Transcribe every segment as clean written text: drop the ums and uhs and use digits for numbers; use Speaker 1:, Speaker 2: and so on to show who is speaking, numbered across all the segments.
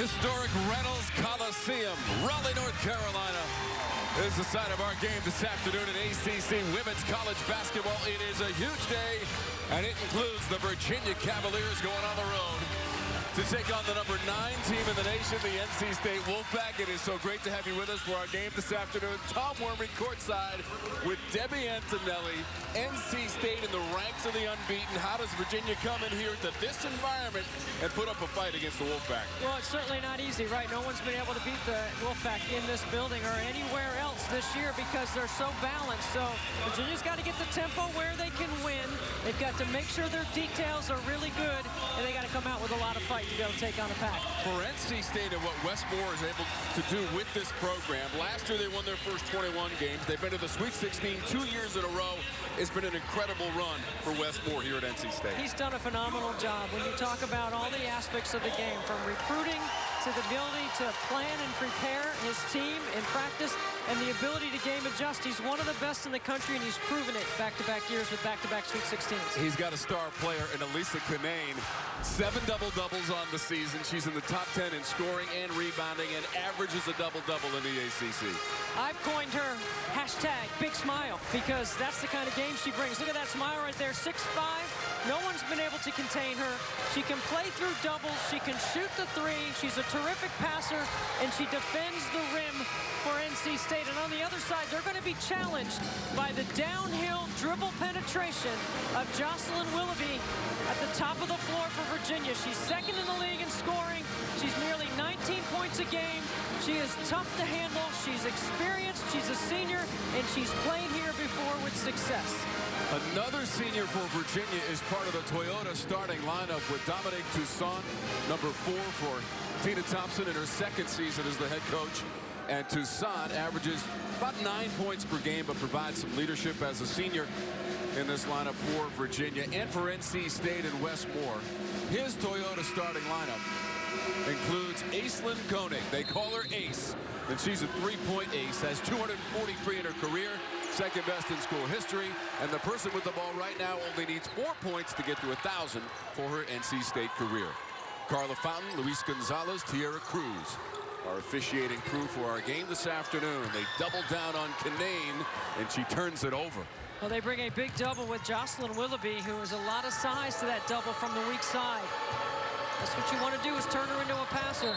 Speaker 1: Historic Reynolds Coliseum, Raleigh, North Carolina, is the site of our game this afternoon in ACC Women's College Basketball. It is a huge day, and it includes the Virginia Cavaliers going on the road to take on the number 9 team in the nation, the NC State Wolfpack. It is so great to have you with us for our game this afternoon. Tom Wormley courtside with Debbie Antonelli. NC State in the ranks of the unbeaten. How does Virginia come in here to this environment and put up a fight against the Wolfpack?
Speaker 2: Well, it's certainly not easy, right? No one's been able to beat the Wolfpack in this building or anywhere else this year because they're so balanced. So Virginia's got to get the tempo where they can win. They've got to make sure their details are really good, and they got to come out with a lot of fight to be able to take on the Pack.
Speaker 1: For NC State and what Westmore is able to do with this program, last year they won their first 21 games. They've been to the Sweet 16 2 years in a row. It's been an incredible run for Westmore here at NC State.
Speaker 2: He's done a phenomenal job when you talk about all the aspects of the game, from recruiting to the ability to plan and prepare his team in practice and the ability to game adjust. He's one of the best in the country, and he's proven it back-to-back years with back-to-back Sweet 16s. He's
Speaker 1: got a star player in Elisa Canane. 7 double-doubles on the season. She's in the top 10 in scoring and rebounding and averages a double-double in the ACC.
Speaker 2: I've coined her hashtag Big Smile because that's the kind of game she brings. Look at that smile right there. 6'5". No one's been able to contain her. She can play through doubles. She can shoot the three. She's a terrific passer, and she defends the rim for NC State. And on the other side, they're going to be challenged by the downhill dribble penetration of Jocelyn Willoughby at the top of the floor for Virginia. She's second in the league in scoring. She's nearly 19 points a game. She is tough to handle. She's experienced. She's a senior, and she's played here before with success.
Speaker 1: Another senior for Virginia is part of the Toyota starting lineup with Dominique Toussaint, number 4 for Tina Thompson in her second season as the head coach. And Toussaint averages about 9 points per game, but provides some leadership as a senior in this lineup for Virginia and for NC State and Westmore. His Toyota starting lineup includes Aislinn Koenig. They call her Ace, and she's a three-point ace, has 243 in her career, second best in school history, and the person with the ball right now only needs 4 points to get to 1,000 for her NC State career. Carla Fountain, Luis Gonzalez, Tierra Cruz, our officiating crew for our game this afternoon. They double down on Canane, and she turns it over.
Speaker 2: Well, they bring a big double with Jocelyn Willoughby, who has a lot of size to that double from the weak side. That's what you want to do, is turn her into a passer.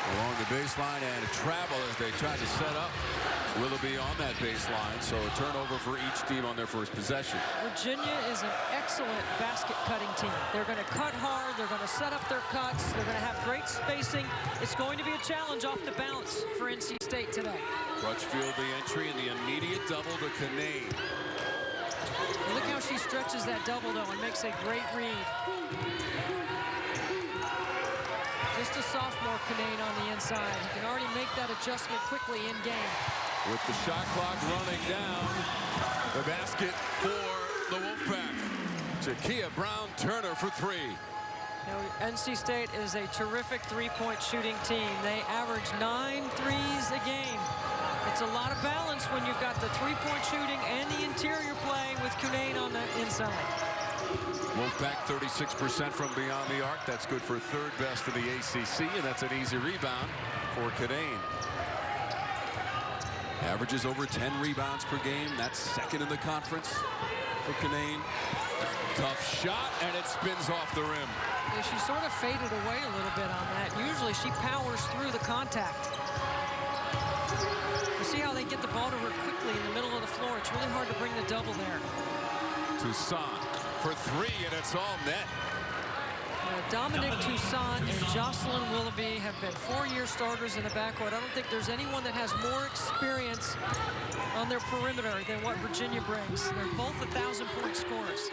Speaker 1: Along the baseline and a travel as they try to set up Willoughby on that baseline. So a turnover for each team on their first possession.
Speaker 2: Virginia is an excellent basket cutting team. They're going to cut hard. They're going to set up their cuts. They're going to have great spacing. It's going to be a challenge off the bounce for NC State today.
Speaker 1: Crutchfield the entry and the immediate double to Canane.
Speaker 2: Look how she stretches that double, though, and makes a great read. Just a sophomore, Canane, on the inside. He can already make that adjustment quickly in game.
Speaker 1: With the shot clock running down, the basket for the Wolfpack. Jakia Brown-Turner for 3.
Speaker 2: Now, NC State is a terrific three-point shooting team. They average 9 threes a game. It's a lot of balance when you've got the three-point shooting and the interior play with Canane on the inside.
Speaker 1: Wolfpack 36% from beyond the arc. That's good for third best in the ACC, and that's an easy rebound for Canane. Averages over 10 rebounds per game. That's second in the conference for Canane. Tough shot, and it spins off the rim.
Speaker 2: Yeah, she sort of faded away a little bit on that. Usually she powers through the contact. You see how they get the ball to her quickly in the middle of the floor. It's really hard to bring the double there.
Speaker 1: Toussaint for 3, and it's all net.
Speaker 2: Dominique Toussaint and Jocelyn Willoughby have been 4-year starters in the backcourt. I don't think there's anyone that has more experience on their perimeter than what Virginia brings. They're both 1,000-point scorers.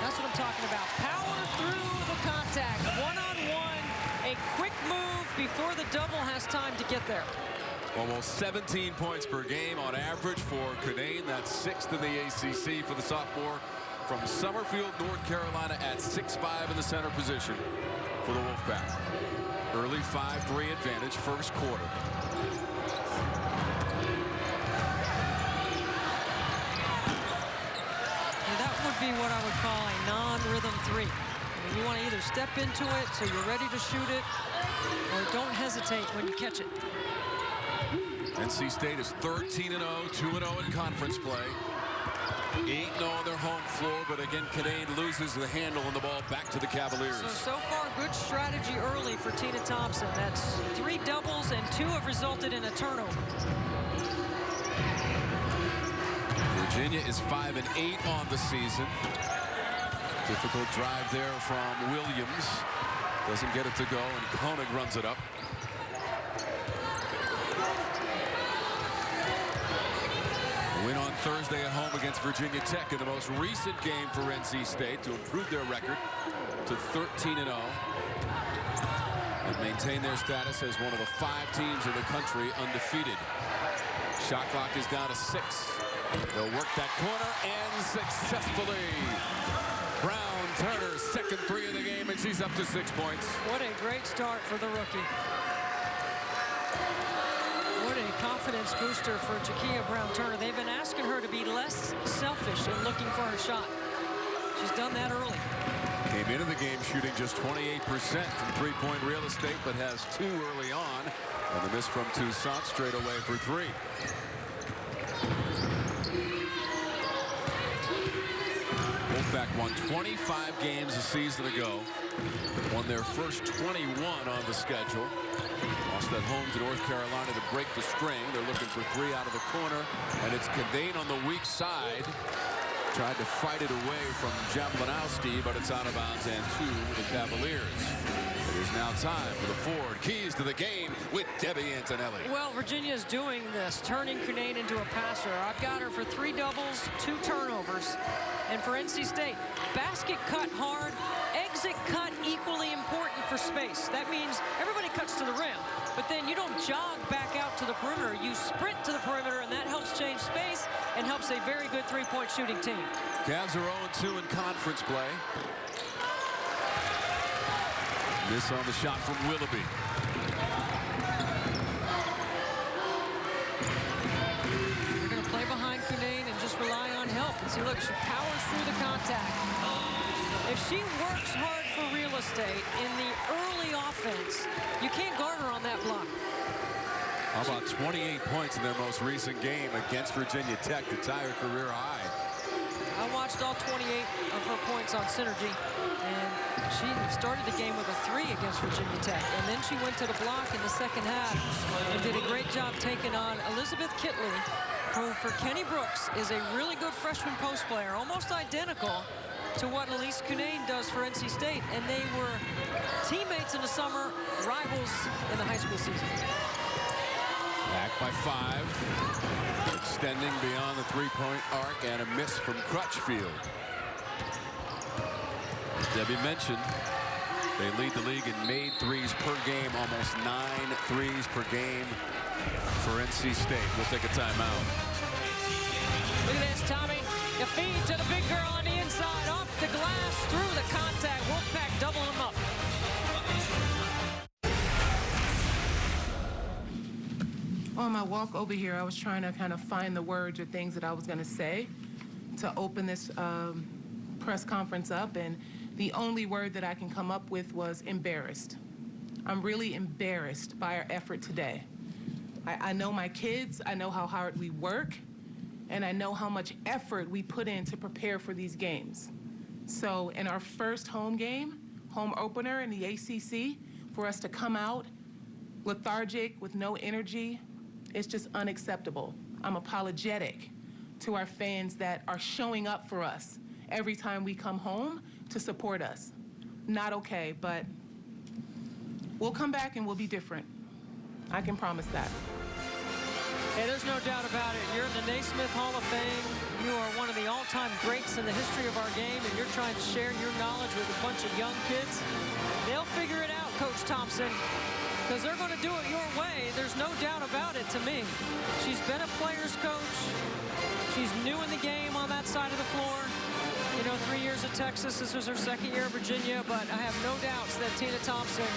Speaker 2: That's what I'm talking about. Power through the contact. One-on-one, a quick move before the double has time to get there.
Speaker 1: Almost 17 points per game on average for Canane. That's 6th in the ACC for the sophomore from Summerfield, North Carolina, at 6'5" in the center position for the Wolfpack. Early 5-3 advantage, first quarter.
Speaker 2: Now that would be what I would call a non-rhythm three. You want to either step into it so you're ready to shoot it, or don't hesitate when you catch it.
Speaker 1: NC State is 13-0, 2-0 in conference play. 8-0 on their home floor, but again, Canade loses the handle on the ball back to the Cavaliers.
Speaker 2: So far, good strategy early for Tina Thompson. That's 3 doubles, and 2 have resulted in a turnover.
Speaker 1: Virginia is 5-8 on the season. Difficult drive there from Williams. Doesn't get it to go, and Koenig runs it up. Win on Thursday at home against Virginia Tech in the most recent game for NC State to improve their record to 13-0 and maintain their status as one of the 5 teams in the country undefeated. Shot clock is down to 6. They'll work that corner and successfully. Brown Turner's second 3 of the game, and she's up to 6 points.
Speaker 2: What a great start for the rookie. What a confidence booster for Jakia Brown-Turner. They've been asking her to be less selfish in looking for her shot. She's done that early.
Speaker 1: Came into the game shooting just 28% from three-point real estate, but has 2 early on. And the miss from Toussaint straight away for 3. Wolfpack won 25 games a season ago. Won their first 21 on the schedule. Lost at home to North Carolina to break the string. They're looking for 3 out of the corner, and it's Cadane on the weak side. Tried to fight it away from Jablonowski, but it's out of bounds and 2 the Cavaliers. It is now time for the Ford Keys to the game with Debbie Antonelli.
Speaker 2: Well, Virginia's doing this, turning Canade into a passer. I've got her for 3 doubles, 2 turnovers. And for NC State, basket cut hard, exit cut equally important for space. That means everybody cuts to the rim, but then you don't jog back out to the perimeter. You sprint to the perimeter, and that helps change space and helps a very good 3-point shooting team.
Speaker 1: Cavs are 0-2 in conference play. Miss on the shot from Willoughby.
Speaker 2: They're going to play behind Canade and just rely on help. And see, look, she powers through the contact. If she works hard for real estate in the early offense, you can't guard her on that block.
Speaker 1: How about 28 points in their most recent game against Virginia Tech to tie her career high?
Speaker 2: I watched all 28 of her points on Synergy, and she started the game with a 3 against Virginia Tech, and then she went to the block in the second half and did a great job taking on Elizabeth Kitley, who for Kenny Brooks is a really good freshman post player, almost identical to what Elise Cunane does for NC State, and they were teammates in the summer, rivals in the high school season.
Speaker 1: Back by 5. Extending beyond the 3-point arc, and a miss from Crutchfield. As Debbie mentioned, they lead the league in made threes per game, almost 9 threes per game for NC State. We'll take a timeout.
Speaker 2: Look at this, Tommy. You feed to the big girl on the inside, off the glass, through the contact. Wolfpack doubling them up.
Speaker 3: On my walk over here, I was trying to kind of find the words or things that I was going to say to open this press conference up, and the only word that I can come up with was embarrassed. I'm really embarrassed by our effort today. I know my kids, I know how hard we work, and I know how much effort we put in to prepare for these games. So in our first home game, home opener in the ACC, for us to come out lethargic with no energy, it's just unacceptable. I'm apologetic to our fans that are showing up for us every time we come home to support us. Not okay, but we'll come back and we'll be different. I can promise that.
Speaker 2: Hey, there's no doubt about it. You're in the Naismith Hall of Fame. You are one of the all-time greats in the history of our game, and you're trying to share your knowledge with a bunch of young kids. They'll figure it out, Coach Thompson, because they're going to do it your way. There's no doubt about it to me. She's been a player's coach. She's new in the game on that side of the floor. You know, 3 years at Texas. This was her second year at Virginia, but I have no doubts that Tina Thompson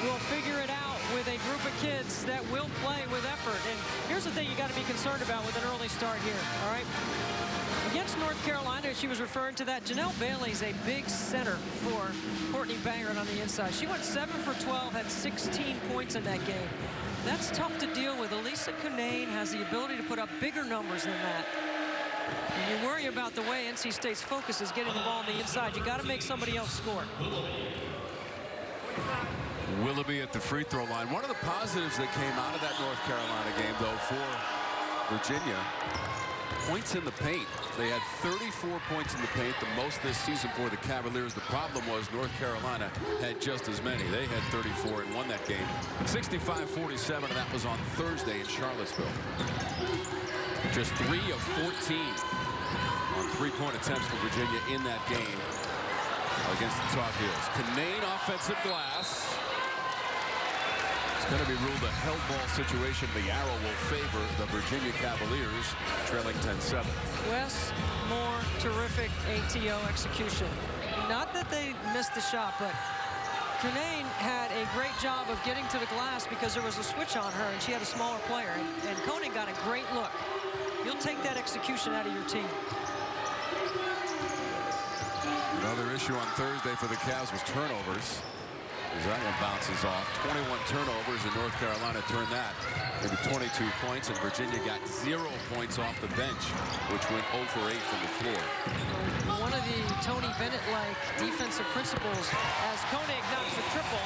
Speaker 2: will figure it out with a group of kids that will play with effort. And here's the thing you got to be concerned about with an early start here, all right? Against North Carolina, she was referring to that. Janelle Bailey's a big center for Courtney Bangert on the inside. She went 7 for 12, had 16 points in that game. That's tough to deal with. Elisa Cunane has the ability to put up bigger numbers than that. And you worry about the way NC State's focus is getting the ball on the inside. You got to make somebody else score.
Speaker 1: Willoughby at the free throw line. One of the positives that came out of that North Carolina game, though, for Virginia, points in the paint. They had 34 points in the paint, the most this season for the Cavaliers. The problem was North Carolina had just as many. They had 34 and won that game 65-47, and that was on Thursday in Charlottesville. Just 3 of 14 on three-point attempts for Virginia in that game against the Tar Heels. Cunane offensive glass. It's going to be ruled a held ball situation. The arrow will favor the Virginia Cavaliers, trailing 10-7.
Speaker 2: Wes Moore, terrific ATO execution. Not that they missed the shot, but Cunane had a great job of getting to the glass because there was a switch on her and she had a smaller player. And Koenig got a great look. You'll take that execution out of your team.
Speaker 1: Another issue on Thursday for the Cavs was turnovers. That one bounces off. 21 turnovers, and North Carolina turned that into 22 points, and Virginia got 0 points off the bench, which went 0 for 8 from the floor.
Speaker 2: One of the Tony Bennett-like defensive principles, as Koenig knocks the triple,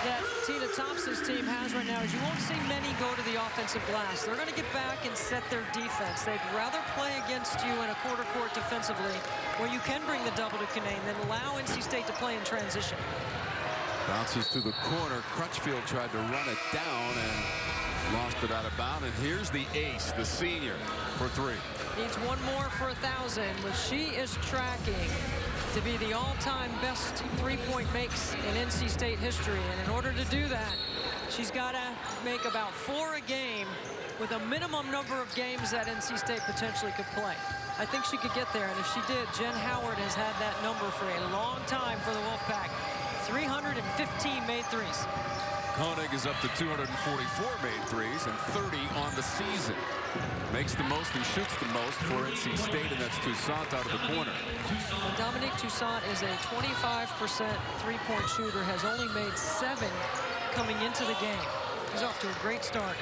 Speaker 2: that Tina Thompson's team has right now is you won't see many go to the offensive glass. They're going to get back and set their defense. They'd rather play against you in a quarter court defensively where you can bring the double to Cunane than allow NC State to play in transition.
Speaker 1: Bounces to the corner. Crutchfield tried to run it down and lost it out of bounds. And here's the ace, the senior, for 3.
Speaker 2: Needs one more for 1,000, which she is tracking to be the all-time best three-point makes in NC State history. And in order to do that, she's got to make about 4 a game with a minimum number of games that NC State potentially could play. I think she could get there, and if she did, Jen Howard has had that number for a long time for the Wolfpack. 315 made threes.
Speaker 1: Koenig is up to 244 made threes and 30 on the season. Makes the most and shoots the most for NC State, and that's Toussaint out of the corner.
Speaker 2: Dominique Toussaint is a 25% three-point shooter, has only made 7 coming into the game. He's off to a great start.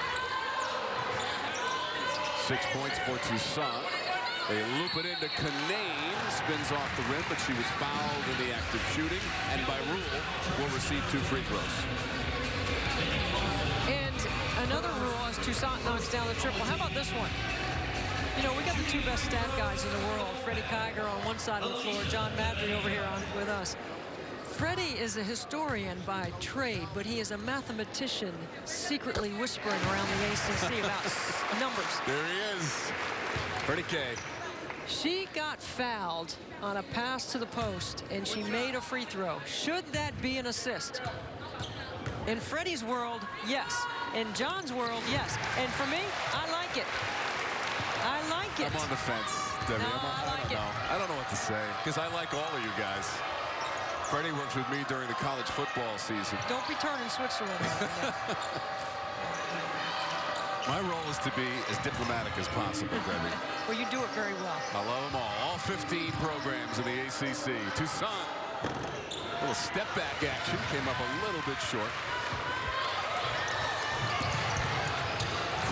Speaker 1: 6 points for Toussaint. They loop it into Cunane, spins off the rim, but she was fouled in the act of shooting, and by rule will receive 2 free throws.
Speaker 2: And another rule as Toussaint knocks down the triple. How about this one? You know, we got the 2 best stat guys in the world. Freddie Kiger on one side of the floor, John Madry over here with us. Freddie is a historian by trade, but he is a mathematician secretly whispering around the ACC about numbers.
Speaker 1: There he is. Freddie K.
Speaker 2: She got fouled on a pass to the post, and she made a free throw. Should that be an assist? In Freddie's world, yes. In John's world, yes. And for me, I like it. I like it.
Speaker 1: I'm on the fence, Debbie.
Speaker 2: No,
Speaker 1: I don't know. I don't know what to say, because I like all of you guys. Freddie works with me during the college football season.
Speaker 2: Don't be turning Switzerland.
Speaker 1: My role is to be as diplomatic as possible, Debbie.
Speaker 2: Well, you do it very well.
Speaker 1: I love them all 15 programs in the ACC. Toussaint, little step back action, came up a little bit short.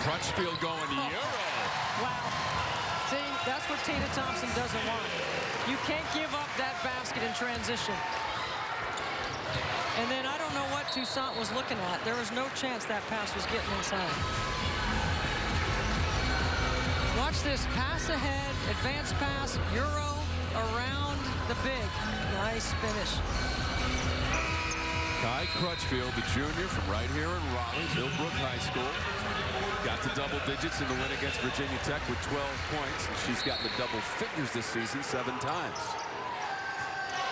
Speaker 1: Crutchfield going Euro.
Speaker 2: Wow. See, that's what Tina Thompson doesn't want. You can't give up that basket in transition. And then I don't know what Toussaint was looking at. There was no chance that pass was getting inside. Watch this, pass ahead, advance pass, Euro around the big. Nice finish.
Speaker 1: Kai Crutchfield, the junior from right here in Raleigh, Millbrook High School. Got to double digits in the win against Virginia Tech with 12 points. And she's gotten the double figures this season 7 times.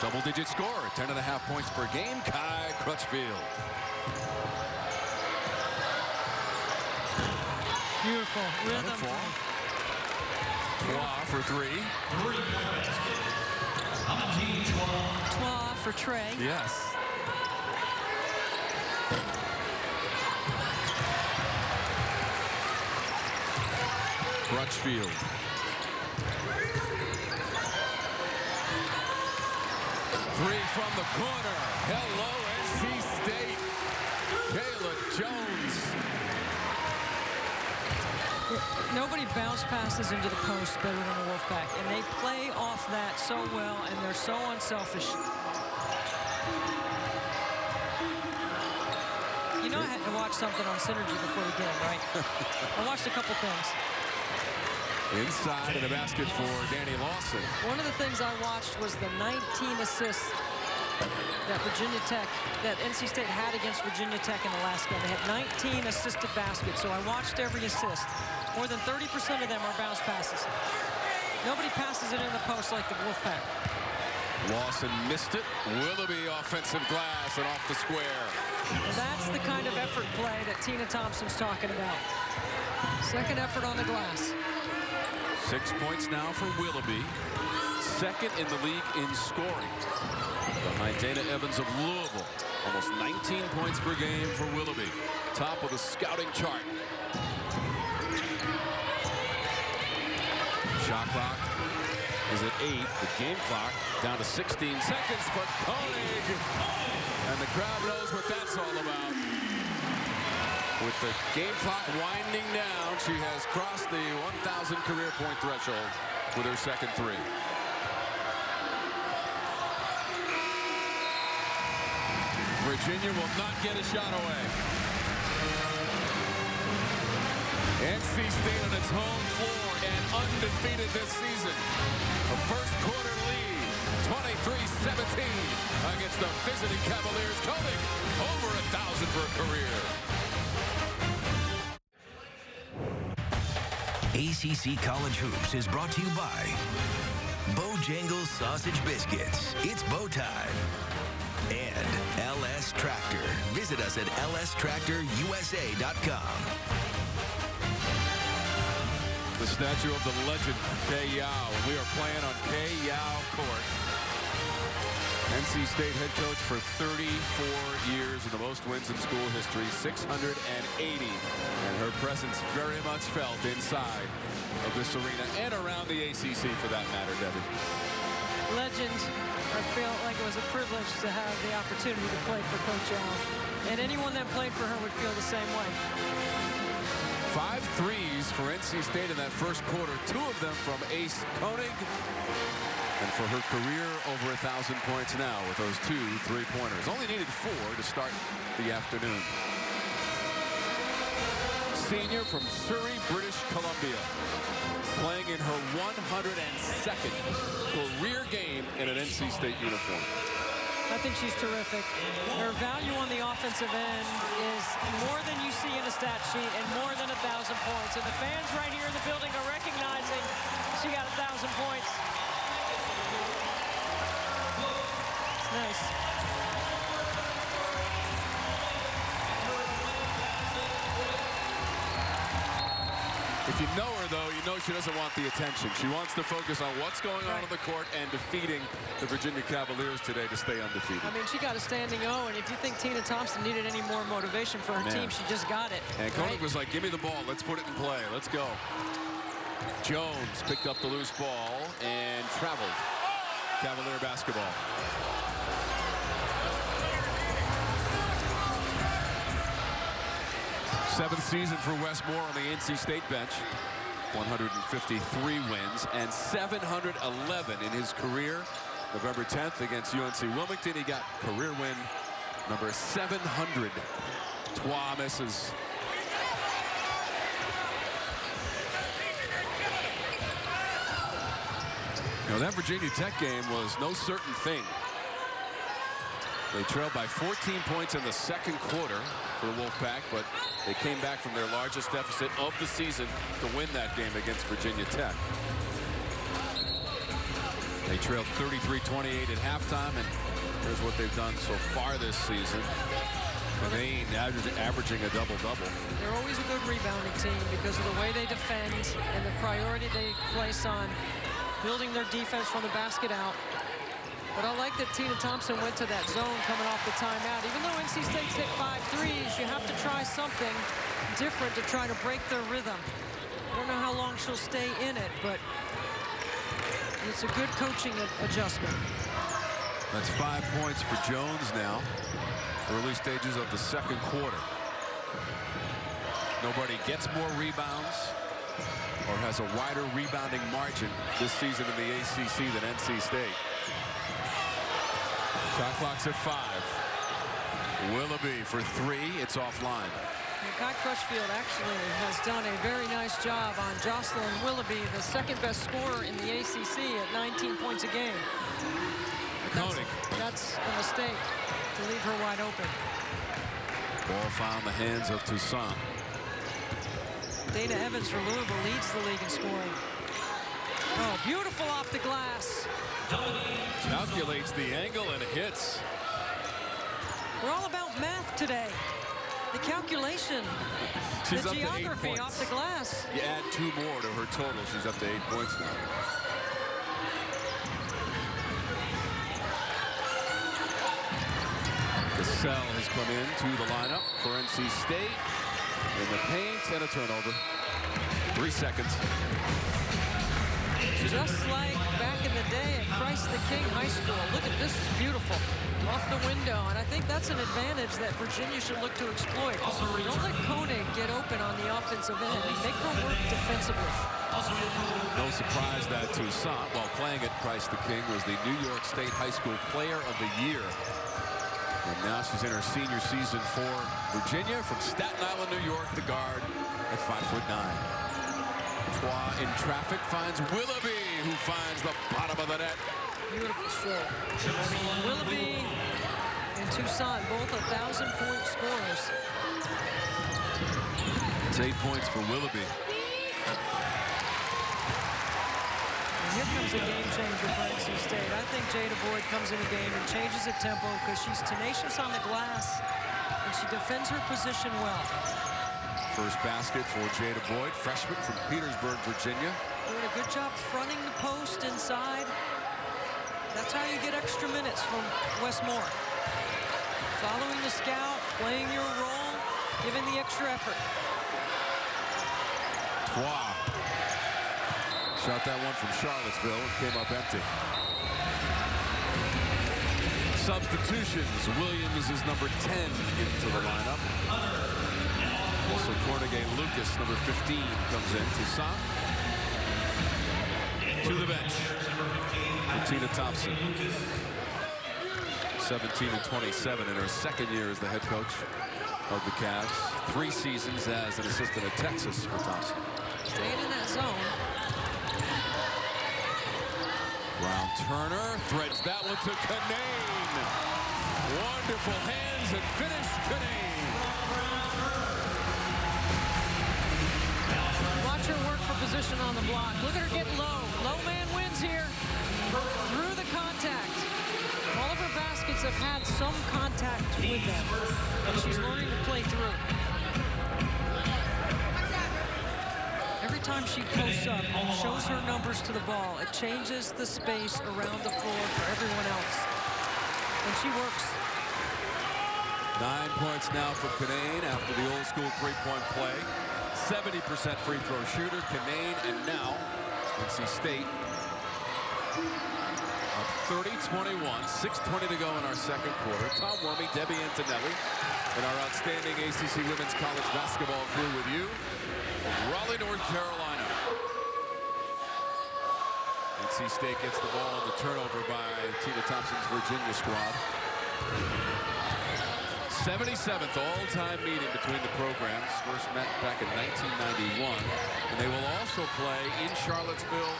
Speaker 1: Double-digit scorer, 10.5 points per game, Kai Crutchfield.
Speaker 2: Beautiful rhythm.
Speaker 1: Twa for 3.
Speaker 2: Twa for Trey.
Speaker 1: Yes. Crutchfield. Three from the corner. Hello, NC State. Kayla Jones.
Speaker 2: Nobody bounce passes into the post better than the Wolfpack, and they play off that so well, and they're so unselfish. You know, I had to watch something on Synergy before the game, right? I watched a couple things.
Speaker 1: Inside of the basket for Danny Lawson.
Speaker 2: One of the things I watched was the 19 assists that NC State had against Virginia Tech in the last game. They had 19 assisted baskets, so I watched every assist. More than 30% of them are bounce passes. Nobody passes it in the post like the Wolfpack.
Speaker 1: Lawson missed it. Willoughby offensive glass and off the square.
Speaker 2: And that's the kind of effort play that Tina Thompson's talking about. Second effort on the glass.
Speaker 1: 6 points now for Willoughby. Second in the league in scoring. Behind Dana Evans of Louisville. Almost 19 points per game for Willoughby. Top of the scouting chart. Shot clock is at 8. The game clock down to 16 seconds for Koenig. And the crowd knows what that's all about. With the game clock winding down, she has crossed the 1,000 career point threshold with her second three. Virginia will not get a shot away. NC State on its home floor and undefeated this season. A first quarter lead, 23-17 against the visiting Cavaliers. Koenig over 1,000 for a career.
Speaker 4: ACC College Hoops is brought to you by Bojangles Sausage Biscuits. It's bow time. And LS Tractor. Visit us at lstractorusa.com.
Speaker 1: The statue of the legend, Kay Yao. And we are playing on Kay Yao Court. NC State head coach for 34 years and the most wins in school history, 680. And her presence very much felt inside of this arena and around the ACC for that matter, Debbie.
Speaker 2: Legend. I feel like it was a privilege to have the opportunity to play for Coach Yao. And anyone that played for her would feel the same way.
Speaker 1: 5 threes for NC State in that first quarter. 2 of them from Ace Koenig. And for her career, over 1,000 points now with those 2 3-pointers. Only needed 4 to start the afternoon. Senior from Surrey, British Columbia. Playing in her 102nd career game in an NC State uniform.
Speaker 2: I think she's terrific. Her value on the offensive end is more than you see in a stat sheet and more than 1,000 points. And the fans right here in the building are recognizing she got 1,000 points. It's nice.
Speaker 1: If you know her, though, you know she doesn't want the attention. She wants to focus on what's going on the court and defeating the Virginia Cavaliers today to stay undefeated.
Speaker 2: I mean, she got a standing O, and if you think Tina Thompson needed any more motivation for her team, she just got it.
Speaker 1: And Koenig was like, give me the ball. Let's put it in play. Let's go. Jones picked up the loose ball and traveled. Cavalier basketball. Seventh season for Wes Moore on the NC State bench. 153 wins and 711 in his career. November 10th against UNC Wilmington, he got career win number 700. Twa misses. You know, that Virginia Tech game was no certain thing. They trailed by 14 points in the second quarter for the Wolfpack, but they came back from their largest deficit of the season to win that game against Virginia Tech. They trailed 33-28 at halftime, and here's what they've done so far this season. They averaging a double-double.
Speaker 2: They're always a good rebounding team because of the way they defend and the priority they place on building their defense from the basket out. But I like that Tina Thompson went to that zone coming off the timeout. Even though NC State's hit 5 threes, you have to try something different to try to break their rhythm. I don't know how long she'll stay in it, but it's a good coaching adjustment.
Speaker 1: That's 5 points for Jones now. Early stages of the second quarter. Nobody gets more rebounds or has a wider rebounding margin this season in the ACC than NC State. Shot clock's at 5. Willoughby for 3. It's offline.
Speaker 2: Kai Crutchfield actually has done a very nice job on Jocelyn Willoughby, the second best scorer in the ACC at 19 points a game. That's a mistake to leave her wide open.
Speaker 1: Ball found the hands of Toussaint.
Speaker 2: Dana Evans for Louisville leads the league in scoring. Oh, beautiful off the glass.
Speaker 1: Calculates the angle and hits.
Speaker 2: We're all about math today. The calculation,
Speaker 1: She's
Speaker 2: the
Speaker 1: up to 8
Speaker 2: geography
Speaker 1: points.
Speaker 2: off the glass.
Speaker 1: You add 2 more to her total. She's up to 8 points now. Cassell has come into the lineup for NC State. In the paint and a turnover. 3 seconds.
Speaker 2: Just like back in the day at Christ the King High School. Look at this, is beautiful. Off the window, and I think that's an advantage that Virginia should look to exploit. Don't let Koenig get open on the offensive end. Make her work defensively.
Speaker 1: No surprise that Toussaint, while playing at Christ the King, was the New York State High School Player of the Year. And now she's in her senior season for Virginia from Staten Island, New York, the guard at 5'9". Trois in traffic finds Willoughby, who finds the bottom of the net.
Speaker 2: Beautiful stroke. Willoughby and Toussaint, both 1,000-point scorers.
Speaker 1: It's 8 points for Willoughby.
Speaker 2: And here comes a game changer for NC State. I think Jada Boyd comes in the game and changes the tempo because she's tenacious on the glass and she defends her position well.
Speaker 1: First basket for Jada Boyd, freshman from Petersburg, Virginia.
Speaker 2: Doing a good job fronting the post inside. That's how you get extra minutes from Westmore. Following the scout, playing your role, giving the extra effort.
Speaker 1: Wow. Shot that one from Charlottesville and came up empty. Substitutions. Williams is number 10 into the lineup. Also Cornegay Lucas, number 15, comes in. Toussaint to the bench. Tina Thompson, 17 and 27 in her second year as the head coach of the Cavs. 3 seasons as an assistant at Texas for Thompson.
Speaker 2: Staying in that zone.
Speaker 1: Brown Turner threads that one to Canane. Wonderful hands and finish, Canane.
Speaker 2: Watch her work for position on the block. Look at her get low. Low man wins here. Through the contact. All of her baskets have had some contact with them. And she's learning to play through. Every time she posts up and shows her numbers to the ball, it changes the space around the floor for everyone else. And she works.
Speaker 1: 9 points now for Canane after the old school three-point play. 70% free throw shooter, Canane, and now NC State up 30-21, 6:20 to go in our second quarter. Tom Wormy, Debbie Antonelli, and our outstanding ACC women's college basketball crew with you from Raleigh, North Carolina. NC State gets the ball on the turnover by Tina Thompson's Virginia squad. 77th all-time meeting between the programs. First met back in 1991. And they will also play in Charlottesville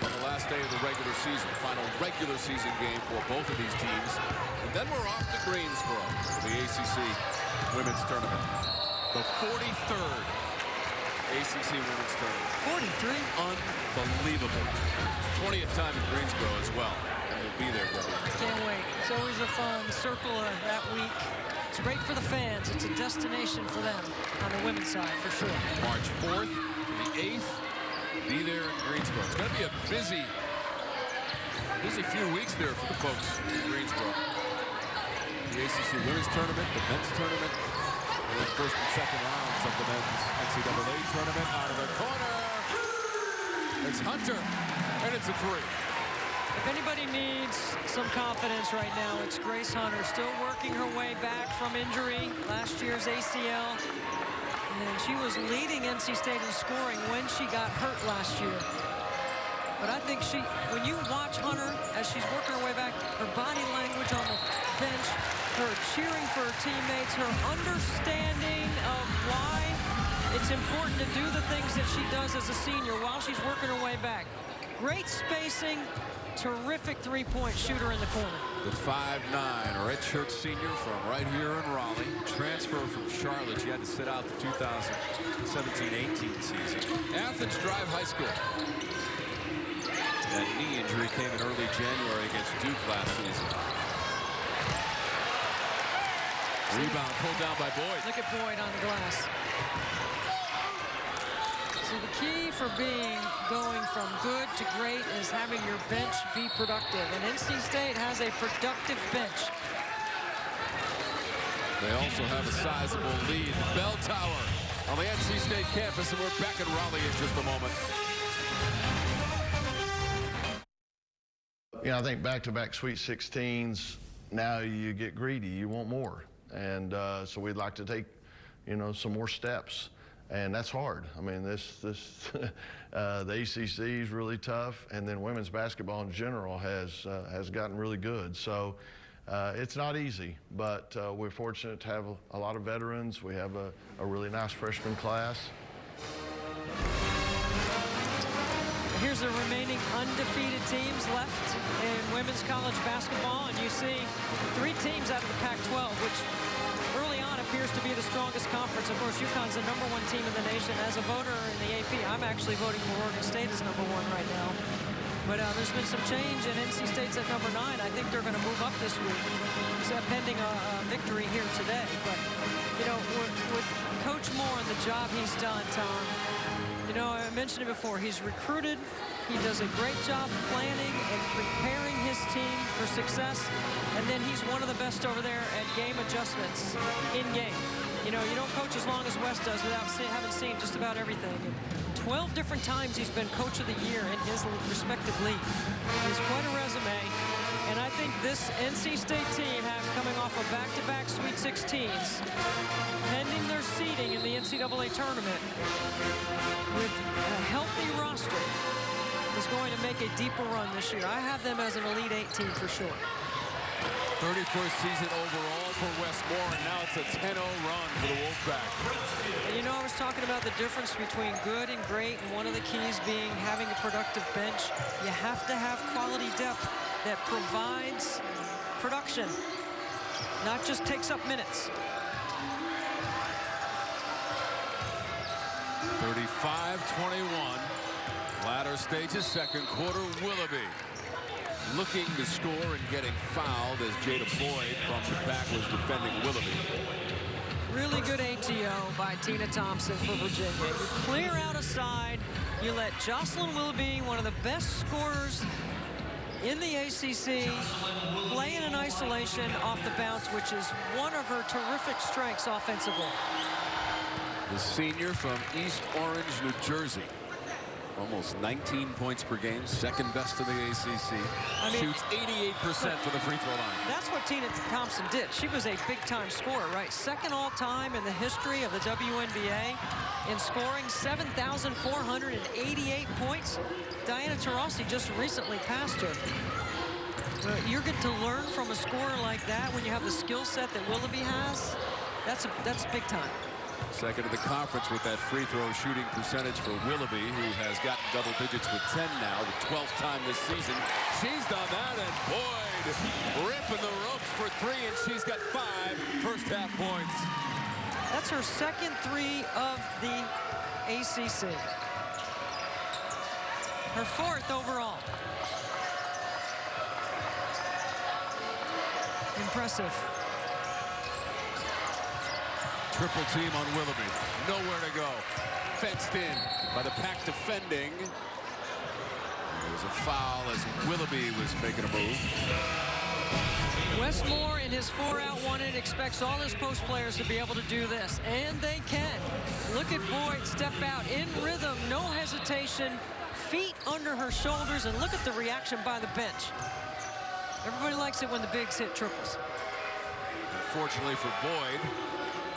Speaker 1: on the last day of the regular season. Final regular season game for both of these teams. And then we're off to Greensboro for the ACC Women's Tournament. The 43rd ACC Women's Tournament.
Speaker 2: 43?
Speaker 1: Unbelievable. 20th time in Greensboro as well. And we'll be there, Debbie.
Speaker 2: Can't wait. It's always a fun circle of that week. It's great for the fans. It's a destination for them on the women's side, for sure.
Speaker 1: March 4th to the 8th. Be there in Greensboro. It's going to be a busy few weeks there for the folks in Greensboro. The ACC Women's Tournament, the Men's Tournament, and then first and second rounds of the Men's NCAA Tournament. Out of the corner, It's Hunter, and it's a three.
Speaker 2: If anybody needs some confidence right now, it's Grace Hunter, still working her way back from injury, last year's ACL. And she was leading NC State in scoring when she got hurt last year. But I think when you watch Hunter as she's working her way back, her body language on the bench, her cheering for her teammates, her understanding of why it's important to do the things that she does as a senior while she's working her way back. Great spacing, terrific three-point shooter in the corner.
Speaker 1: The 5'9", redshirt senior from right here in Raleigh. Transfer from Charlotte. She had to sit out the 2017-18 season. Athens Drive High School. That knee injury came in early January against Duke last season. Rebound pulled down by Boyd.
Speaker 2: Look at Boyd on the glass. So the key for going from good to great is having your bench be productive. And NC State has a productive bench.
Speaker 1: They also have a sizable lead. Bell Tower on the NC State campus, and we're back in Raleigh in just a moment.
Speaker 5: You know, I think back-to-back Sweet 16s, now you get greedy. You want more. And so we'd like to take, you know, some more steps. And that's hard. I mean, the ACC is really tough, and then women's basketball in general has gotten really good. So it's not easy, but we're fortunate to have a lot of veterans. We have a really nice freshman class.
Speaker 2: Here's the remaining undefeated teams left in women's college basketball, and you see 3 teams out of the Pac-12, which early on appears to be the strongest conference. Of course, UConn's the #1 team in the nation. As a voter in the AP, I'm actually voting for Oregon State as #1 right now. But there's been some change, and NC State's at #9. I think they're going to move up this week, pending a victory here today. But, you know, with Coach Moore and the job he's done, Tom, you know, I mentioned it before, he's recruited. He does a great job planning and preparing his team for success. And then he's one of the best over there at game adjustments in game. You know, you don't coach as long as Wes does without having seen just about everything. And 12 different times he's been Coach of the Year in his respective league. He's quite a resume. And I think this NC State team, coming off of back-to-back Sweet 16s, pending their seeding in the NCAA tournament, with a healthy roster, is going to make a deeper run this year. I have them as an Elite 8 team for sure.
Speaker 1: 31st season overall for Wes Moore, and now it's a 10-0 run for the Wolfpack.
Speaker 2: And you know, I was talking about the difference between good and great, and one of the keys being having a productive bench. You have to have quality depth that provides production, not just takes up minutes.
Speaker 1: 35-21. Latter stages, second quarter. Willoughby looking to score and getting fouled as Jada Boyd from the back was defending Willoughby.
Speaker 2: Really good ATO by Tina Thompson for Virginia. You clear out a side. You let Jocelyn Willoughby, one of the best scorers in the ACC, play in an isolation off the bounce, which is one of her terrific strengths offensively.
Speaker 1: The senior from East Orange, New Jersey. Almost 19 points per game, second best in the ACC. Shoots 88% from the free throw line.
Speaker 2: That's what Tina Thompson did. She was a big-time scorer, right? Second all-time in the history of the WNBA in scoring, 7,488 points. Diana Taurasi just recently passed her. You're going to learn from a scorer like that when you have the skill set that Willoughby has. That's big time.
Speaker 1: Second in the conference with that free throw shooting percentage for Willoughby, who has gotten double digits with 10 now, the 12th time this season. She's done that, and Boyd ripping the ropes for 3, and she's got 5 first half points.
Speaker 2: That's her second 3 of the ACC. Her 4th overall. Impressive.
Speaker 1: Triple team on Willoughby. Nowhere to go. Fenced in by the Pack defending. There was a foul as Willoughby was making a move.
Speaker 2: Wes Moore in his 4-out-1-in expects all his post players to be able to do this, and they can. Look at Boyd step out in rhythm, no hesitation, feet under her shoulders, and look at the reaction by the bench. Everybody likes it when the bigs hit triples.
Speaker 1: Unfortunately for Boyd,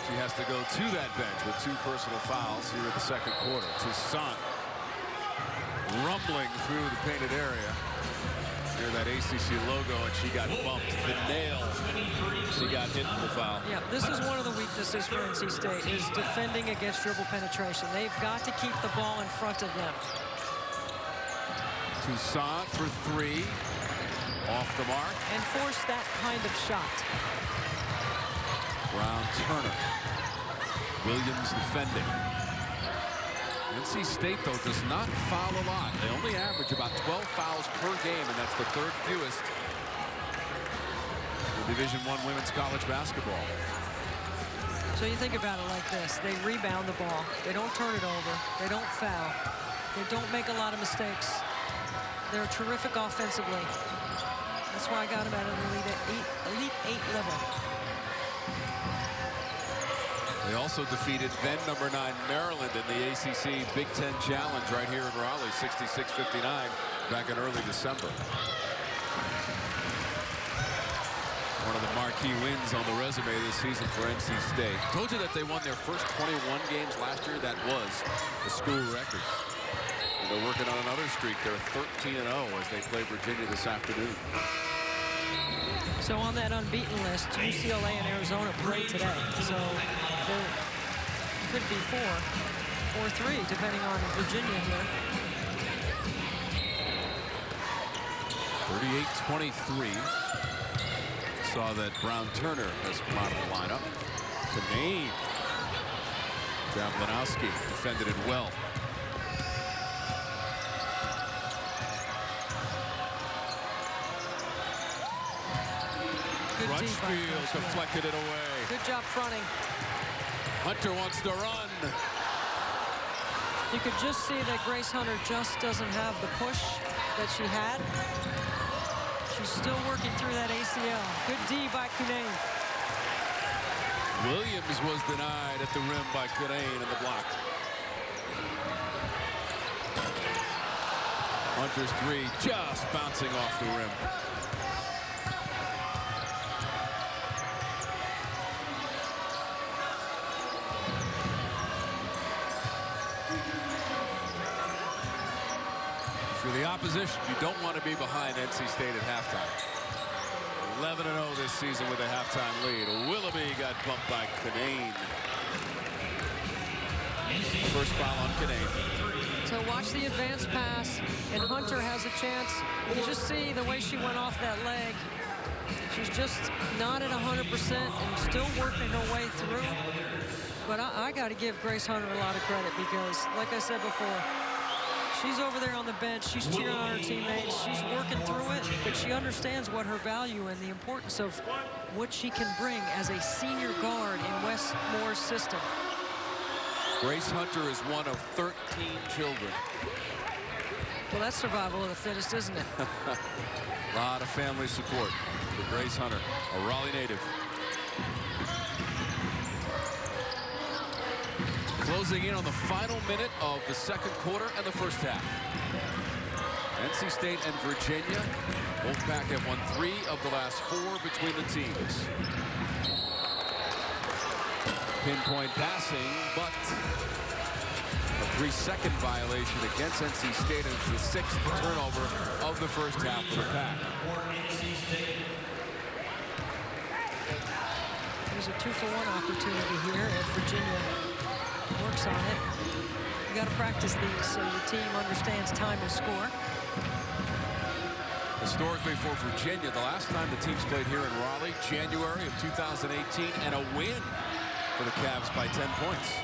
Speaker 1: she has to go to that bench with 2 personal fouls here in the second quarter. Toussaint rumbling through the painted area near that ACC logo, and she got bumped. The nail, she got hit for the foul.
Speaker 2: Yeah, this is one of the weaknesses for NC State, is defending against dribble penetration. They've got to keep the ball in front of them.
Speaker 1: Toussaint for 3, off the mark.
Speaker 2: And force that kind of shot.
Speaker 1: Brown Turner. Williams defending. NC State, though, does not foul a lot. They only average about 12 fouls per game, and that's the 3rd fewest in Division I women's college basketball.
Speaker 2: So you think about it like this. They rebound the ball. They don't turn it over. They don't foul. They don't make a lot of mistakes. They're terrific offensively. That's why I got them at an Elite 8 level.
Speaker 1: They also defeated then number 9 Maryland in the ACC Big Ten Challenge right here in Raleigh, 66-59, back in early December. One of the marquee wins on the resume this season for NC State. Told you that they won their first 21 games last year. That was the school record. And they're working on another streak. They're 13-0 as they play Virginia this afternoon.
Speaker 2: So on that unbeaten list, UCLA and Arizona played today. So there could be 4 or 3, depending on Virginia here.
Speaker 1: 38-23. Saw that Brown Turner has come out of the lineup. Kanane. Javlinowski defended it well. Crutchfield deflected it away.
Speaker 2: Good job fronting.
Speaker 1: Hunter wants to run.
Speaker 2: You could just see that Grace Hunter just doesn't have the push that she had. She's still working through that ACL. Good D by Kanane.
Speaker 1: Williams was denied at the rim by Kanane in the block. Hunter's 3 just bouncing off the rim. For the opposition, you don't want to be behind NC State at halftime. 11-0 this season with a halftime lead. Willoughby got bumped by Kanane. First foul on Kanane.
Speaker 2: So watch the advance pass, and Hunter has a chance. You just see the way she went off that leg. She's just not at 100% and still working her way through. But I got to give Grace Hunter a lot of credit because, like I said before, she's over there on the bench. She's cheering on her teammates. She's working through it, but she understands what her value and the importance of what she can bring as a senior guard in Wes Moore's system.
Speaker 1: Grace Hunter is one of 13 children.
Speaker 2: Well, that's survival of the fittest, isn't it?
Speaker 1: A lot of family support for Grace Hunter, a Raleigh native. Closing in on the final minute of the second quarter and the first half. NC State and Virginia. Wolfpack have won 3 of the last 4 between the teams. Pinpoint passing, but a 3-second violation against NC State. It's the 6th turnover of the first half for the Pack.
Speaker 2: There's a 2-for-1 opportunity here if Virginia works on it. You got to practice these so your team understands time to score.
Speaker 1: Historically for Virginia, the last time the teams played here in Raleigh, January of 2018, and a win for the Cavs by 10 points.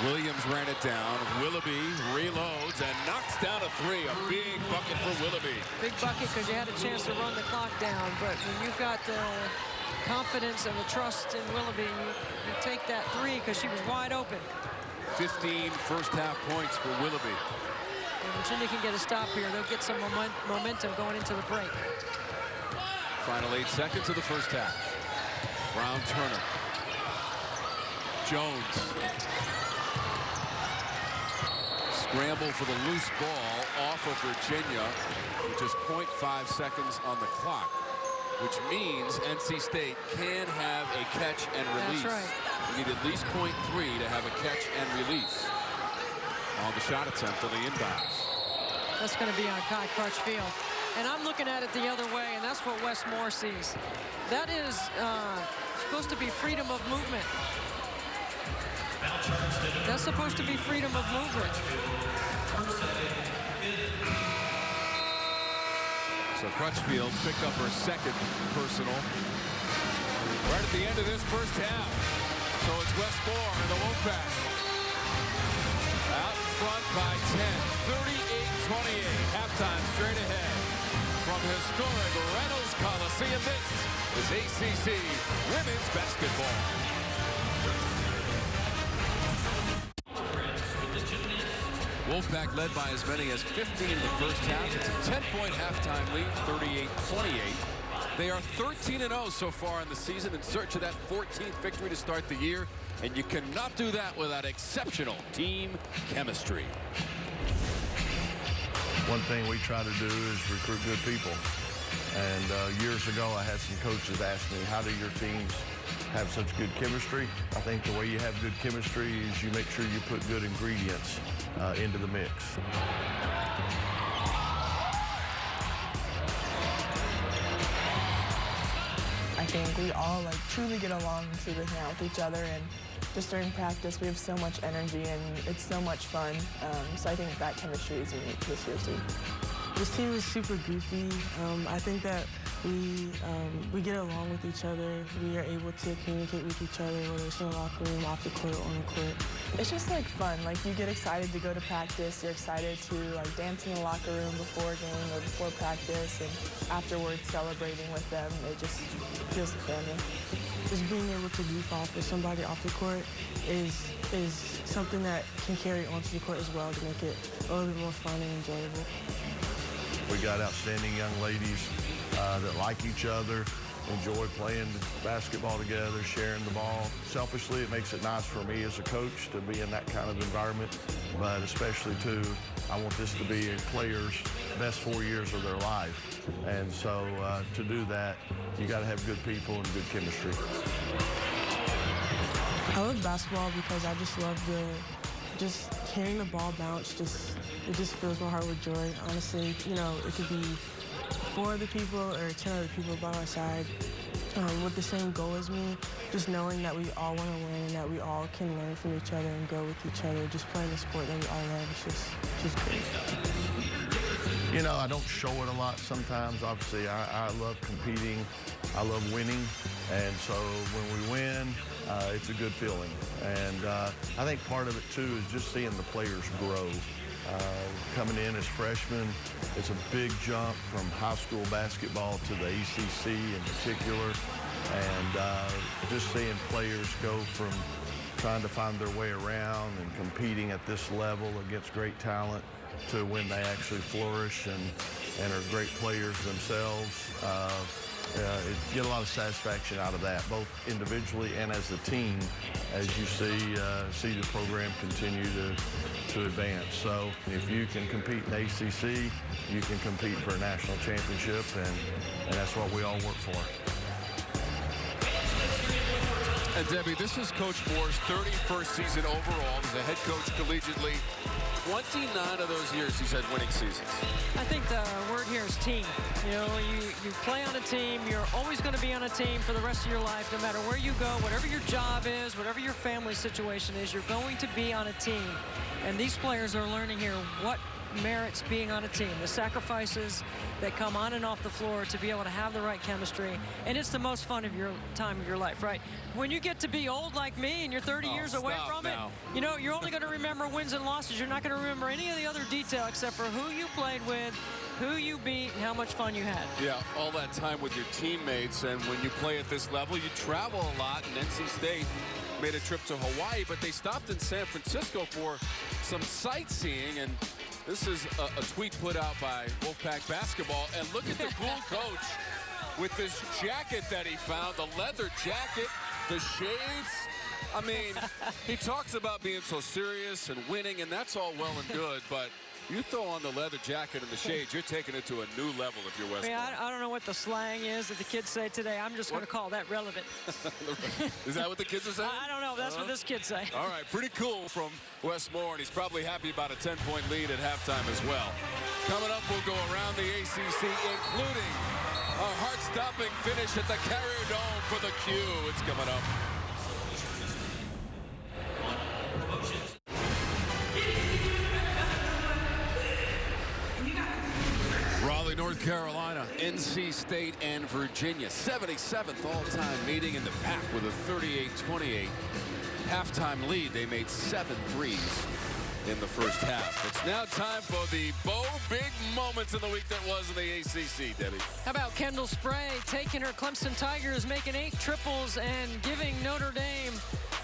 Speaker 1: Williams ran it down. Willoughby reloads and knocks down a 3. A big bucket for Willoughby.
Speaker 2: Big bucket because you had a chance to run the clock down, but when you've got the confidence and the trust in Willoughby, you take that 3 because she was wide open.
Speaker 1: 15 first half points for Willoughby.
Speaker 2: And Virginia can get a stop here. They'll get some momentum going into the break.
Speaker 1: Final 8 seconds of the first half. Brown Turner. Jones. scramble for the loose ball off of Virginia with just 0.5 seconds on the clock, which means NC State can have a catch and release.
Speaker 2: That's right.
Speaker 1: We need at least 0.3 to have a catch and release on the shot attempt on the inbounds.
Speaker 2: That's going to be on Kai Crutchfield. And I'm looking at it the other way, and that's what Wes Moore sees. That is supposed to be freedom of movement. That's supposed to be freedom of movement.
Speaker 1: So Crutchfield picked up her second personal right at the end of this first half. So it's Wes Moore and the Wolfpack out in front by 10, 38-28. Halftime straight ahead from historic Reynolds Coliseum. This is ACC Women's Basketball. Wolfpack led by as many as 15 in the first half. It's a 10-point halftime lead, 38-28. They are 13-0 so far in the season, in search of that 14th victory to start the year. And you cannot do that without exceptional team chemistry.
Speaker 5: One thing we try to do is recruit good people. And years ago, I had some coaches ask me, how do your teams have such good chemistry? I think the way you have good chemistry is you make sure you put good ingredients into the mix.
Speaker 6: I think we all truly get along and truly hang out with each other, and just during practice we have so much energy and it's so much fun. So I think that chemistry is unique this year's team.
Speaker 7: This team is super goofy. I think that we get along with each other. We are able to communicate with each other, whether it's in the locker room, off the court, on the court.
Speaker 6: It's just fun. You get excited to go to practice. You're excited to dance in the locker room before a game or before practice, and afterwards celebrating with them. It just feels like family.
Speaker 7: Just being able to goof off with somebody off the court is something that can carry onto the court as well to make it a little bit more fun and enjoyable.
Speaker 5: We got outstanding young ladies that like each other, enjoy playing basketball together, sharing the ball. Selfishly, it makes it nice for me as a coach to be in that kind of environment, but especially too, I want this to be a player's best 4 years of their life. And so to do that, you got to have good people and good chemistry.
Speaker 7: I love basketball because I just love just hearing the ball bounce. It just fills my heart with joy. Honestly, it could be 4 other people or 10 other people by my side with the same goal as me. Just knowing that we all want to win and that we all can learn from each other and grow with each other. Just playing the sport that we all love. It's just great.
Speaker 5: I don't show it a lot sometimes. Obviously, I love competing. I love winning. And so when we win, it's a good feeling. And I think part of it, too, is just seeing the players grow. Coming in as freshmen, it's a big jump from high school basketball to the ACC in particular. And just seeing players go from trying to find their way around and competing at this level against great talent to when they actually flourish and are great players themselves. Get a lot of satisfaction out of that, both individually and as a team, as you see the program continue to advance. So if you can compete in the ACC, you can compete for a national championship, and that's what we all work for.
Speaker 1: And Debbie, this is Coach Moore's 31st season overall as a head coach collegiately. 29 of those years he's had winning seasons.
Speaker 2: I think the word here is team. You play on a team. You're always going to be on a team for the rest of your life, no matter where you go, whatever your job is, whatever your family situation is, you're going to be on a team. And these players are learning here what merits being on a team, the sacrifices that come on and off the floor to be able to have the right chemistry. And it's the most fun of your time of your life, right? When you get to be old like me and you're 30 years away from it, you're only going to remember wins and losses. You're not going to remember any of the other detail except for who you played with, who you beat, and how much fun you had.
Speaker 1: Yeah, all that time with your teammates. And when you play at this level, you travel a lot. And NC State made a trip to Hawaii, but they stopped in San Francisco for some sightseeing. And this is a tweet put out by Wolfpack Basketball. And look at the cool coach with this jacket that he found, the leather jacket, the shades. I mean, he talks about being so serious and winning, and that's all well and good, but you throw on the leather jacket and the shades, you're taking it to a new level if you're West Point.
Speaker 2: I don't know what the slang is that the kids say today. I'm just going to call that relevant.
Speaker 1: Is that what the kids are saying?
Speaker 2: I don't know. That's what this kid say.
Speaker 1: All right, pretty cool from Westmore, and he's probably happy about a 10-point lead at halftime as well. Coming up, we'll go around the ACC, including a heart-stopping finish at the Carrier Dome for the Q. It's coming up. Raleigh, North Carolina, NC State, and Virginia. 77th all-time meeting in the pack with a 38-28 halftime lead. They made 7 threes in the first half. It's now time for the Bo Big Moments in the week that was in the ACC, Debbie.
Speaker 2: How about Kendall Spray taking her Clemson Tigers, making 8 triples, and giving Notre Dame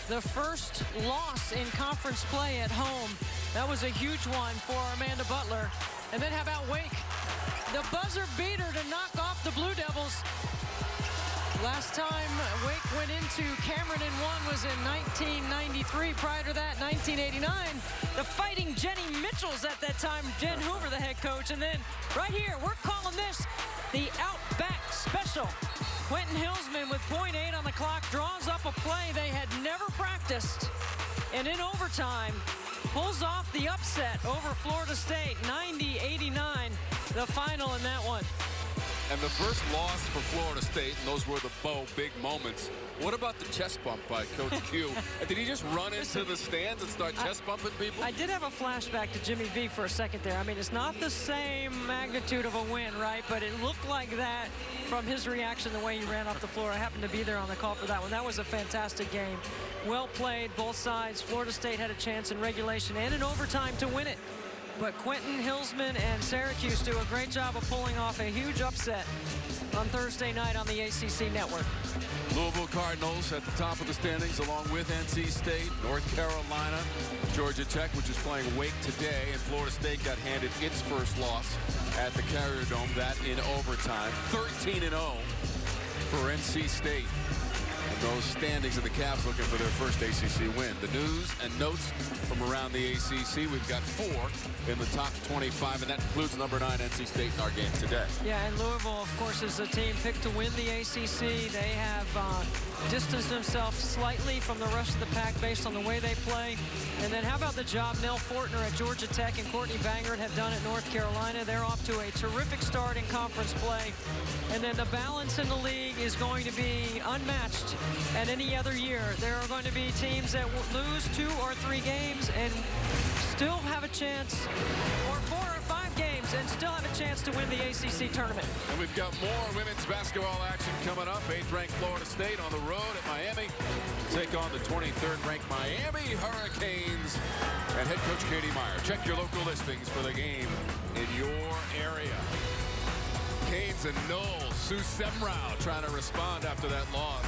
Speaker 2: the first loss in conference play at home. That was a huge one for Amanda Butler. And then how about Wake? The buzzer beater to knock off the Blue Devils. Last time Wake went into Cameron and won was in 1993. Prior to that, 1989. The Fighting Jenny Mitchells at that time. Jen Hoover, the head coach. And then right here, we're calling this the Outback Special. Quentin Hillsman with .8 on the clock draws up a play they had never practiced. And in overtime, pulls off the upset over Florida State, 90-89, the final in that one.
Speaker 1: And the first loss for Florida State, and those were the Bo Big Moments. What about the chest bump by Coach Q? Did he just run into the stands and start chest bumping people?
Speaker 2: I did have a flashback to Jimmy V for a second there. I mean, it's not the same magnitude of a win, right? But it looked like that from his reaction, the way he ran off the floor. I happened to be there on the call for that one. That was a fantastic game. Well played, both sides. Florida State had a chance in regulation and in overtime to win it. But Quentin Hillsman and Syracuse do a great job of pulling off a huge upset on Thursday night on the ACC network.
Speaker 1: Louisville Cardinals at the top of the standings along with NC State, North Carolina, Georgia Tech, which is playing Wake today, and Florida State got handed its first loss at the Carrier Dome, that in overtime. 13-0 for NC State. And those standings in the Cavs looking for their first ACC win. The news and notes from around the ACC. We've got 4 in the top 25, and that includes number 9 NC State in our game today.
Speaker 2: Yeah, and Louisville, of course, is a team picked to win the ACC. They have distanced themselves slightly from the rest of the pack based on the way they play. And then how about the job Nell Fortner at Georgia Tech and Courtney Bangert have done at North Carolina? They're off to a terrific start in conference play. And then the balance in the league is going to be unmatched at any other year. There are going to be teams that will lose 2 or 3 games and still have a chance, or 4 or 5 games and still have a chance to win the ACC tournament.
Speaker 1: And we've got more women's basketball action coming up. 8th-ranked Florida State on the road at Miami. Take on the 23rd-ranked Miami Hurricanes and head coach Katie Meyer. Check your local listings for the game in your area. Canes and Knowles, Sue Semrau trying to respond after that loss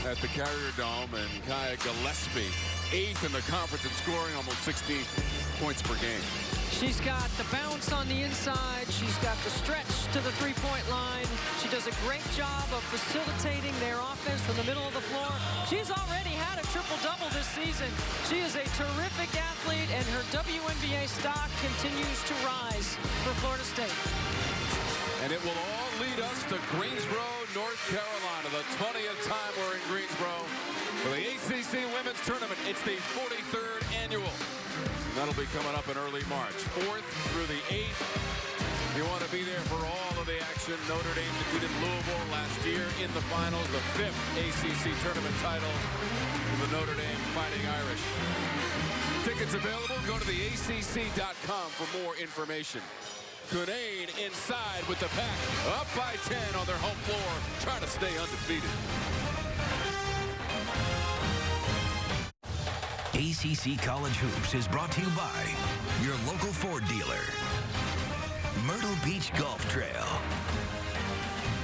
Speaker 1: at the Carrier Dome, and Kaya Gillespie, 8th in the conference in scoring, almost 16 points per game.
Speaker 2: She's got the bounce on the inside. She's got the stretch to the three-point line. She does a great job of facilitating their offense from the middle of the floor. She's already had a triple-double this season. She is a terrific athlete, and her WNBA stock continues to rise for Florida State.
Speaker 1: And it will all lead us to Greensboro, North Carolina, the 20th time we're in Greensboro for the ACC Women's Tournament. It's the 43rd annual. That'll be coming up in early March, 4th through the 8th. You want to be there for all of the action. Notre Dame defeated Louisville last year in the finals, the 5th ACC tournament title for the Notre Dame Fighting Irish. Tickets available. Go to theacc.com for more information. Cunane inside with the pack, up by 10 on their home floor, trying to stay undefeated.
Speaker 4: ACC College Hoops is brought to you by your local Ford dealer, Myrtle Beach Golf Trail,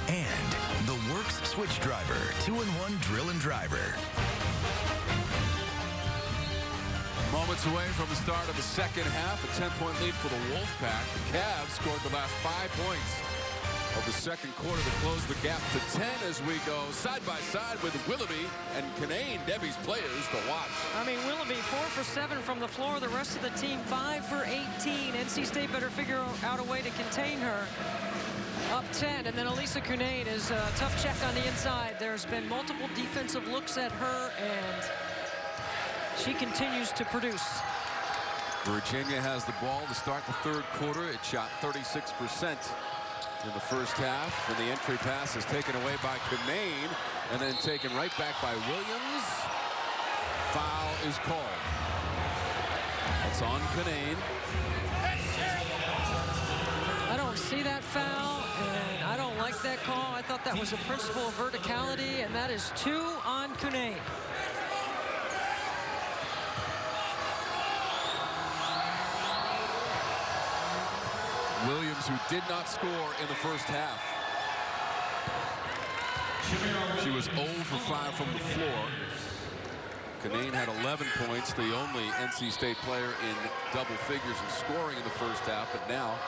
Speaker 4: and the Works Switch Driver 2-in-1 Drill and Driver.
Speaker 1: Moments away from the start of the second half, a 10-point lead for the Wolfpack. The Cavs scored the last 5 points of the second quarter to close the gap to 10 as we go side by side with Willoughby and Canane, Debbie's players to watch.
Speaker 2: I mean, Willoughby 4 for 7 from the floor. The rest of the team 5 for 18. NC State better figure out a way to contain her. Up 10, and then Elisa Canane is a tough check on the inside. There's been multiple defensive looks at her, and she continues to produce.
Speaker 1: Virginia has the ball to start the third quarter. It shot 36% in the first half, and the entry pass is taken away by Canane and then taken right back by Williams. Foul is called. It's on Canane.
Speaker 2: I don't see that foul, and I don't like that call. I thought that was a principle of verticality, and that is 2 on Canane.
Speaker 1: Williams, who did not score in the first half. She was 0 for 5 from the floor. Canane had 11 points, the only NC State player in double figures in scoring in the first half, but now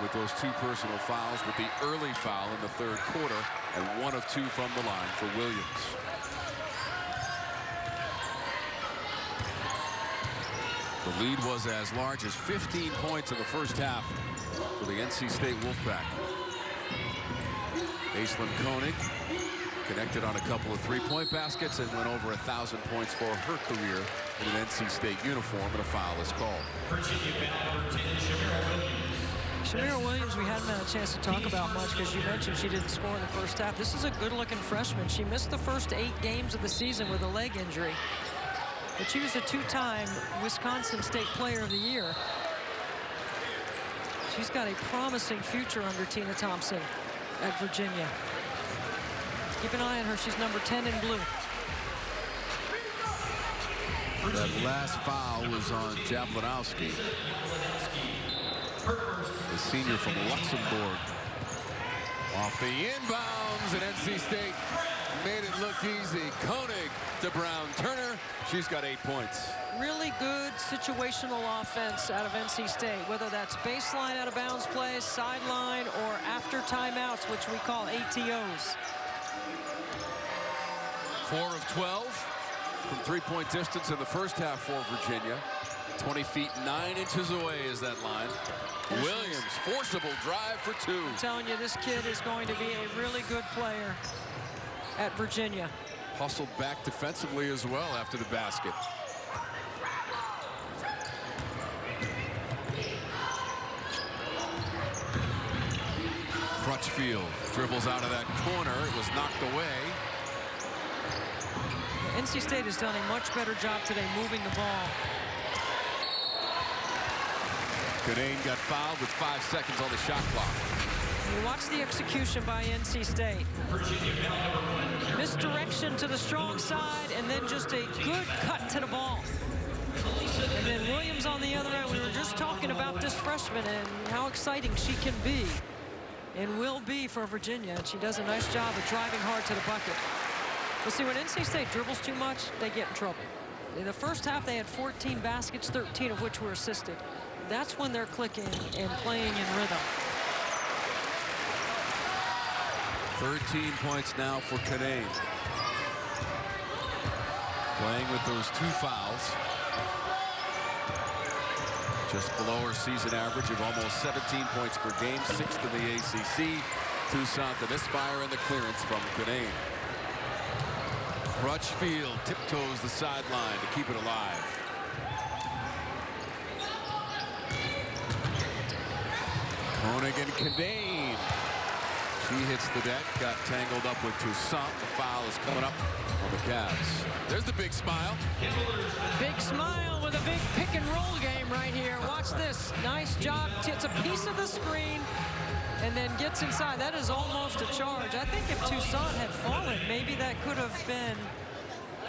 Speaker 1: with those 2 personal fouls, with the early foul in the third quarter, and 1 of 2 from the line for Williams. The lead was as large as 15 points in the first half for the NC State Wolfpack. Aislinn Koenig connected on a couple of three-point baskets and went over 1,000 points for her career in an NC State uniform, and a foul is called.
Speaker 2: Shamira Williams, we haven't had a chance to talk about much because you mentioned she didn't score in the first half. This is a good-looking freshman. She missed the first 8 games of the season with a leg injury, but she was a 2-time Wisconsin State Player of the Year. She's got a promising future under Tina Thompson at Virginia. Keep an eye on her. She's number 10 in blue.
Speaker 1: That last foul was on Jablanowski, the senior from Luxembourg. Off the inbounds, and NC State made it look easy. Koenig to Brown-Turner. She's got 8 points.
Speaker 2: Really good situational offense out of NC State, whether that's baseline out of bounds plays, sideline, or after timeouts, which we call ATOs.
Speaker 1: 4 of 12 from three-point distance in the first half for Virginia. 20 feet 9 inches away is that line. Williams, forcible drive for 2.
Speaker 2: I'm telling you, this kid is going to be a really good player at Virginia.
Speaker 1: Hustled back defensively as well after the basket. Crutchfield dribbles out of that corner. It was knocked away.
Speaker 2: NC State has done a much better job today moving the ball.
Speaker 1: Canane got fouled with 5 seconds on the shot clock.
Speaker 2: You watch the execution by NC State. Misdirection to the strong side, and then just a good cut to the ball. And then Williams on the other end. We were just talking about this freshman and how exciting she can be and will be for Virginia. And she does a nice job of driving hard to the bucket. But see, when NC State dribbles too much, they get in trouble. In the first half, they had 14 baskets, 13 of which were assisted. That's when they're clicking and playing in rhythm.
Speaker 1: 13 points now for Canane. Playing with those 2 fouls. Just below her season average of almost 17 points per game, 6th in the ACC. Toussaint the misfire and the clearance from Canane. Crutchfield tiptoes the sideline to keep it alive. Koenig and Canane. She hits the deck, got tangled up with Toussaint. The foul is coming up on the Cavs. There's the big smile.
Speaker 2: Big smile with a big pick and roll game right here. Watch this. Nice job. It's a piece of the screen and then gets inside. That is almost a charge. I think if Toussaint had fallen, maybe that could have been.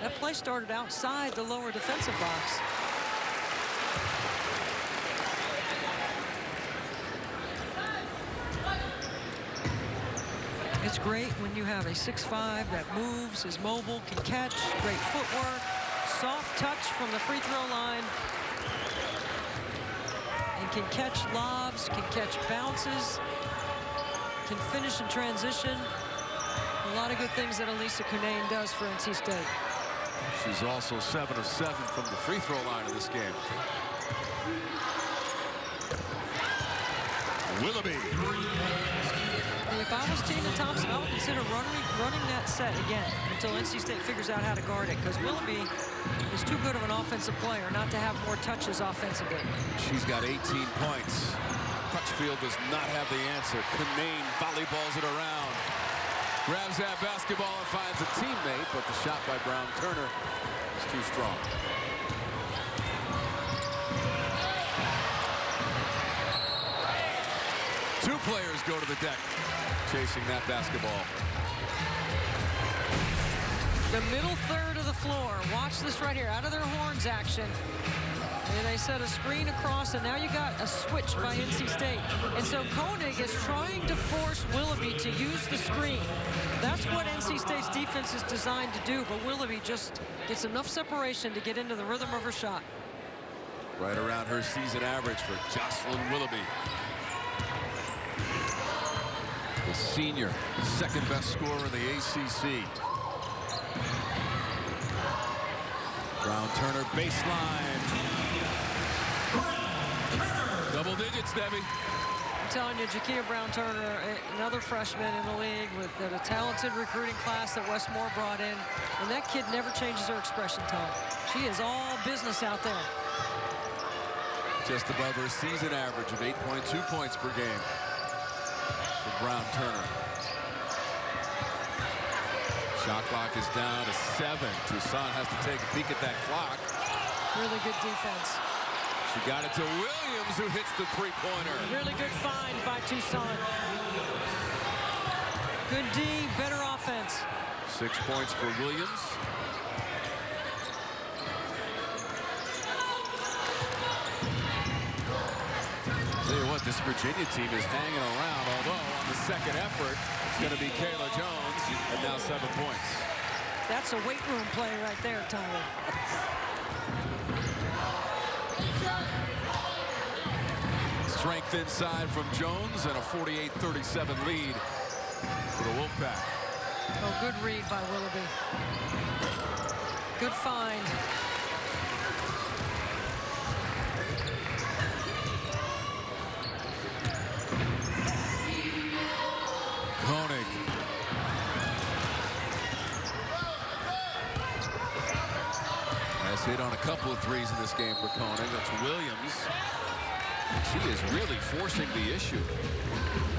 Speaker 2: That play started outside the lower defensive box. It's great when you have a 6'5" that moves, is mobile, can catch, great footwork, soft touch from the free throw line, and can catch lobs, can catch bounces. can finish in transition. A lot of good things that Elisa Cunane does for NC State.
Speaker 1: She's also 7 of 7 from the free throw line in this game. Willoughby.
Speaker 2: If I was Tina Thompson, I would consider running that set again until NC State figures out how to guard it, because Willoughby is too good of an offensive player not to have more touches offensively.
Speaker 1: She's got 18 points. Crutchfield does not have the answer. Cunane volleyballs it around. Grabs that basketball and finds a teammate, but the shot by Brown-Turner is too strong. Two players go to the deck chasing that basketball.
Speaker 2: The middle third of the floor. Watch this right here. Out of their horns action. And they set a screen across, and now you got a switch by NC State. And so Koenig is trying to force Willoughby to use the screen. That's what NC State's defense is designed to do, but Willoughby just gets enough separation to get into the rhythm of her shot.
Speaker 1: Right around her season average for Jocelyn Willoughby. The senior, second best scorer in the ACC. Brown-Turner baseline. Double digits, Debbie.
Speaker 2: I'm telling you, Jakia Brown-Turner, another freshman in the league with a talented recruiting class that Westmore brought in. And that kid never changes her expression tone. She is all business out there.
Speaker 1: Just above her season average of 8.2 points per game for Brown-Turner. Shot clock is down to 7. Toussaint has to take a peek at that clock.
Speaker 2: Really good defense.
Speaker 1: She got it to Williams, who hits the three-pointer.
Speaker 2: Really good find by Toussaint. Good D, better offense.
Speaker 1: 6 points for Williams. Tell you what, this Virginia team is hanging around, although on the second effort, it's going to be Kayla Jones, and now 7 points.
Speaker 2: That's a weight room play right there, Tyler.
Speaker 1: Strength inside from Jones, and a 48-37 lead for the Wolfpack.
Speaker 2: Oh, good read by Willoughby. Good find.
Speaker 1: Koenig. Has hit on a couple of threes in this game for Koenig. That's Williams. She is really forcing the issue.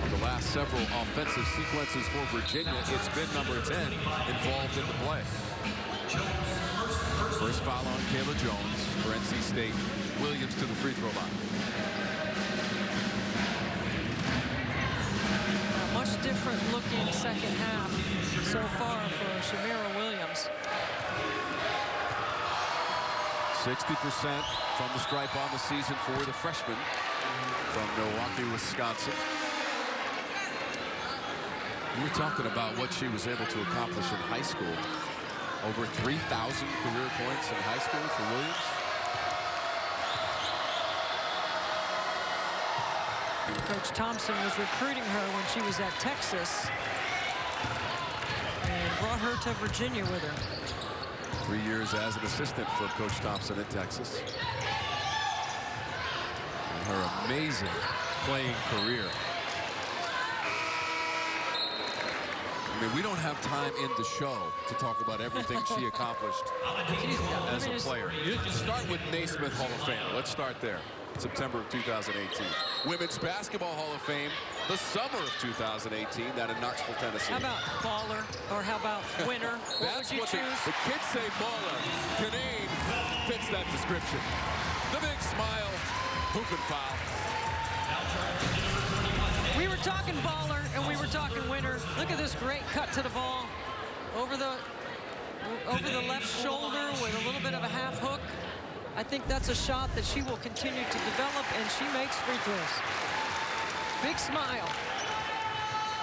Speaker 1: On the last several offensive sequences for Virginia, it's been number 10 involved in the play. First foul on Kayla Jones for NC State. Williams to the free throw line.
Speaker 2: A much different looking second half so far for Shamira Williams.
Speaker 1: 60% from the stripe on the season for the freshman from Milwaukee, Wisconsin. We were talking about what she was able to accomplish in high school. Over 3,000 career points in high school for Williams.
Speaker 2: Coach Thompson was recruiting her when she was at Texas and brought her to Virginia with her.
Speaker 1: 3 years as an assistant for Coach Thompson at Texas. And her amazing playing career. I mean, we don't have time in the show to talk about everything she accomplished as a player. You start with Naismith Hall of Fame. Let's start there. September of 2018. Women's Basketball Hall of Fame, the summer of 2018, down in Knoxville, Tennessee.
Speaker 2: How about baller, or how about winner?
Speaker 1: That's
Speaker 2: what would you choose?
Speaker 1: The kids say baller. Cunane fits that description. The big smile, hoop and foul.
Speaker 2: We were talking baller, and we were talking winner. Look at this great cut to the ball. Over the left shoulder with a little bit of a half hook. I think that's a shot that she will continue to develop, and she makes free throws. Big smile.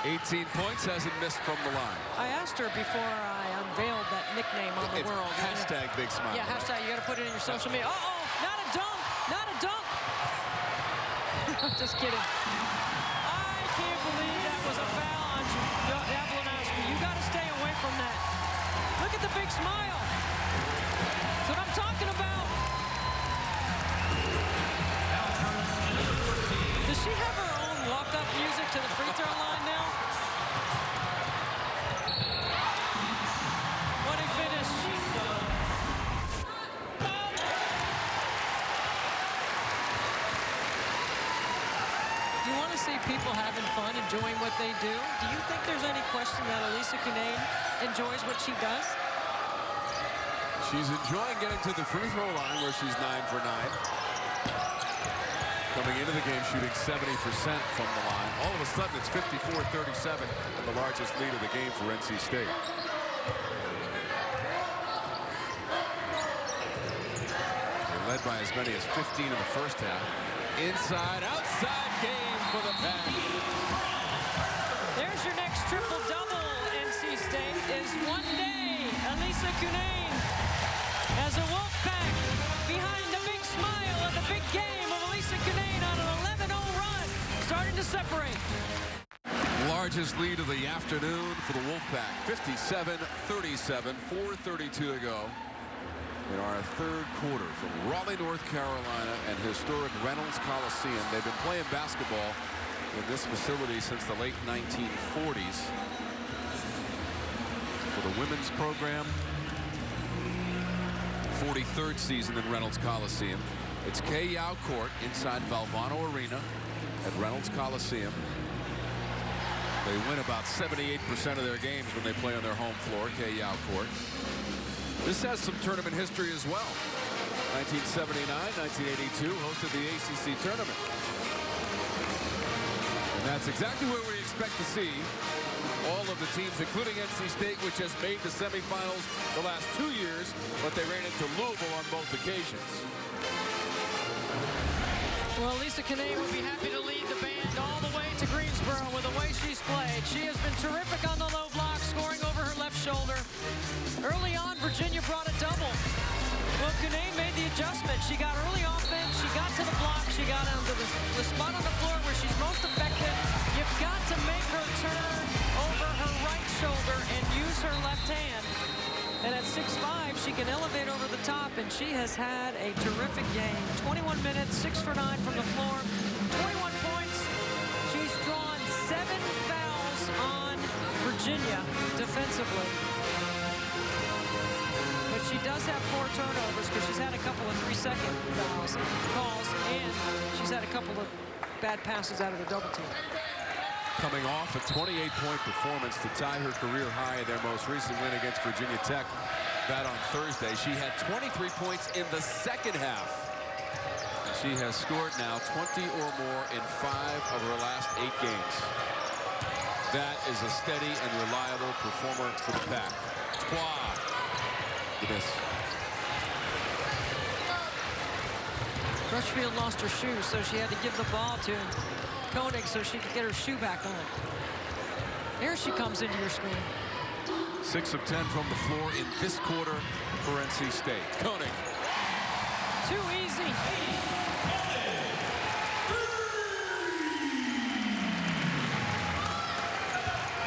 Speaker 1: 18 points, hasn't missed from the line.
Speaker 2: I asked her before I unveiled that nickname on the world.
Speaker 1: Hashtag big smile.
Speaker 2: Yeah, hashtag, you got to put it in your social media. Uh-oh, not a dunk, not a dunk. Just kidding. I can't believe that was a foul on Jablonowski. You got to stay away from that. Look at the big smile. That's what I'm talking about. Does she have her own walk-up music to the free throw line now? What a finish. You want to see people having fun, enjoying what they do? Do you think there's any question that Elisa Cunane enjoys what she does?
Speaker 1: She's enjoying getting to the free throw line where she's 9 for 9. Coming into the game shooting 70% from the line. All of a sudden it's 54-37, the largest lead of the game for NC State. They led by as many as 15 in the first half. Inside, outside game for the Pack.
Speaker 2: There's your next triple-double, NC State, is one day. Elisa Cunane as a Wolfpack behind the big smile of the big game of Elisa Cunane on an 11-0 run, starting to separate.
Speaker 1: Largest lead of the afternoon for the Wolfpack, 57-37, 4:32 to go in our third quarter from Raleigh, North Carolina and historic Reynolds Coliseum. They've been playing basketball in this facility since the late 1940s. For the women's program, 43rd season in Reynolds Coliseum. It's Kay Yao Court inside Valvano Arena at Reynolds Coliseum. They win about 78% of their games when they play on their home floor, Kay Yao Court. This has some tournament history as well. 1979, 1982 hosted the ACC tournament. And that's exactly where we expect to see all of the teams, including NC State, which has made the semifinals the last 2 years, but they ran into Louisville on both occasions.
Speaker 2: Well, Elisa Cunane would be happy to lead the band all the way to Greensboro with the way she's played. She has been terrific on the low block, scoring over her left shoulder. Early on, Virginia brought a double. Well, Cunane made the adjustment. She got early offense. She got to the block. She got onto the spot on the floor where she's most effective. You've got to make her turn over her right shoulder and use her left hand. And at 6'5", she can elevate over the top, and she has had a terrific game. 21 minutes, 6 for 9 from the floor, 21 points. She's drawn 7 fouls on Virginia defensively. But she does have 4 turnovers because she's had a couple of 3-second calls, and she's had a couple of bad passes out of the double team.
Speaker 1: Coming off a 28-point performance to tie her career high in their most recent win against Virginia Tech. That on Thursday. She had 23 points in the second half. She has scored now 20 or more in 5 of her last 8 games. That is a steady and reliable performer for the Pack. Miss.
Speaker 2: Rushfield lost her shoe, so she had to give the ball to Koenig so she could get her shoe back on. Here she comes into your screen.
Speaker 1: 6 of 10 from the floor in this quarter for NC State. Koenig.
Speaker 2: Too easy.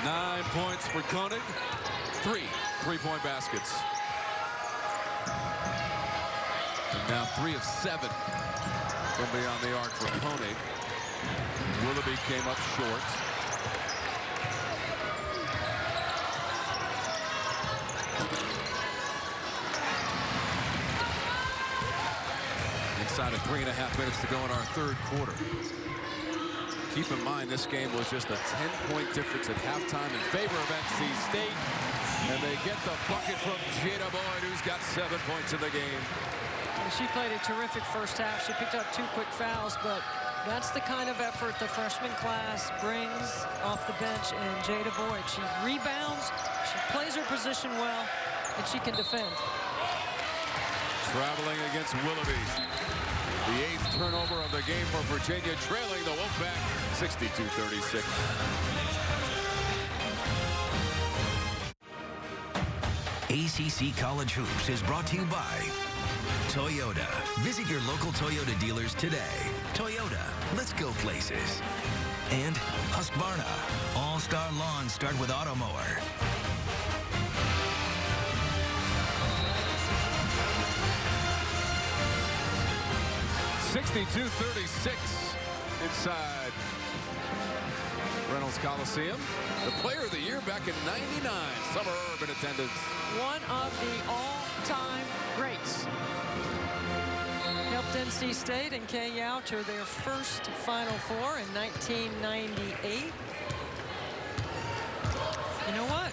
Speaker 1: Nine points for Koenig. 3 3-point baskets. And now 3 of 7 from beyond the arc for Koenig. Willoughby came up short. Inside of 3.5 minutes to go in our third quarter. Keep in mind, this game was just a 10-point difference at halftime in favor of NC State. And they get the bucket from Jada Boyd, who's got 7 points in the game.
Speaker 2: She played a terrific first half. She picked up 2 quick fouls, but that's the kind of effort the freshman class brings off the bench. And Jada Boyd, she rebounds, she plays her position well, and she can defend.
Speaker 1: Traveling against Willoughby. The 8th turnover of the game for Virginia, trailing the Wolfpack 62-36.
Speaker 4: ACC College Hoops is brought to you by Toyota. Visit your local Toyota dealers today. Toyota, let's go places. And Husqvarna. All-Star Lawns start with Automower.
Speaker 1: (62-36) inside Reynolds Coliseum. The player of the year back in '99. Summer Herb in attendance.
Speaker 2: One of the all-time greats. Helped NC State and K-Yao to their first Final Four in 1998. You know what?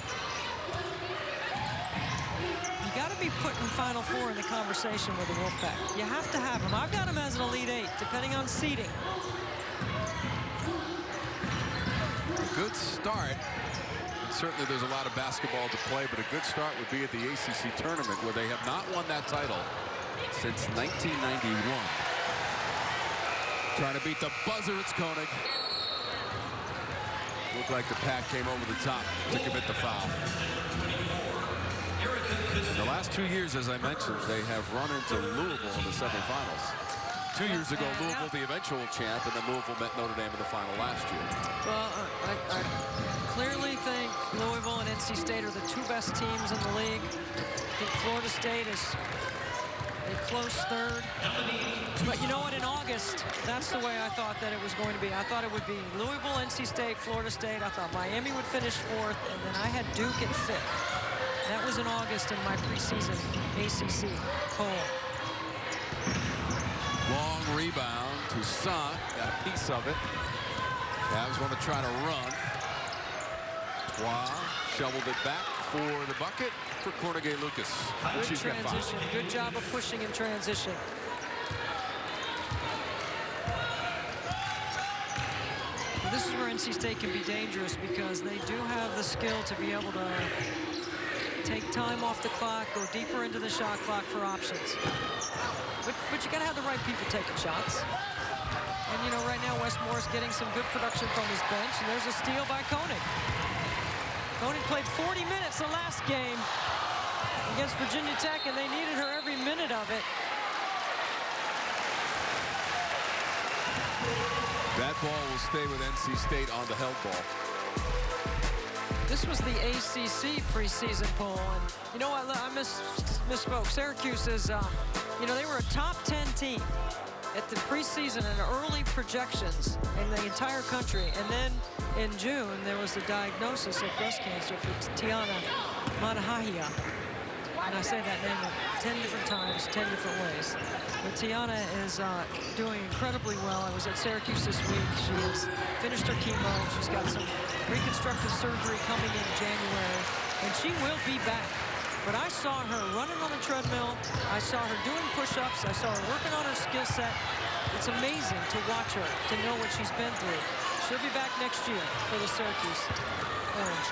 Speaker 2: You got to be putting Final Four in the conversation with the Wolfpack. You have to have them. I've got them as an Elite Eight, depending on seeding.
Speaker 1: Good start. And certainly there's a lot of basketball to play, but a good start would be at the ACC tournament, where they have not won that title since 1991. Trying to beat the buzzer, it's Koenig. Looked like the Pack came over the top to commit the foul. In the last 2 years, as I mentioned, they have run into Louisville in the semifinals. 2 years ago, Louisville the eventual champ, and then Louisville met Notre Dame in the final last year.
Speaker 2: Well, I clearly think Louisville and NC State are the two best teams in the league. I think Florida State is a close third. But you know what, in August, that's the way I thought that it was going to be. I thought it would be Louisville, NC State, Florida State. I thought Miami would finish fourth, and then I had Duke at fifth. That was in August in my preseason ACC poll.
Speaker 1: Long rebound to Son. Got a piece of it. Cavs want to try to run. Wow. Shoveled it back for the bucket for Cornegay Lucas.
Speaker 2: Good transition. Good job of pushing in transition. Well, this is where NC State can be dangerous, because they do have the skill to be able to take time off the clock, go deeper into the shot clock for options. But you got to have the right people taking shots. And, you know, right now Westmore's getting some good production from his bench, and there's a steal by Koenig. Koenig played 40 minutes the last game against Virginia Tech, and they needed her every minute of it.
Speaker 1: That ball will stay with NC State on the held ball.
Speaker 2: This was the ACC preseason poll, and you know what, I misspoke. Syracuse is, you know, they were a top 10 team at the preseason and early projections in the entire country. And then in June, there was the diagnosis of breast cancer for Tiana Manahahia. And I say that name 10 different times, 10 different ways. But Tiana is doing incredibly well. I was at Syracuse this week. She has finished her chemo. She's got some reconstructive surgery coming in January, and she will be back. But I saw her running on the treadmill. I saw her doing push-ups. I saw her working on her skill set. It's amazing to watch her, to know what she's been through. She'll be back next year for the Syracuse Orange.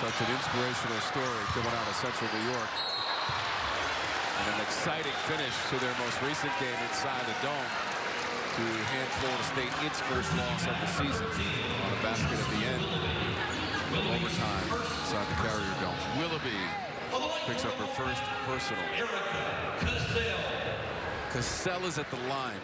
Speaker 1: Such an inspirational story coming out of Central New York. And an exciting finish to their most recent game inside the Dome to hand Florida State its first loss of the season on a basket at the end of overtime inside the Carrier Dome. Willoughby picks up her first personal. Cassell is at the line.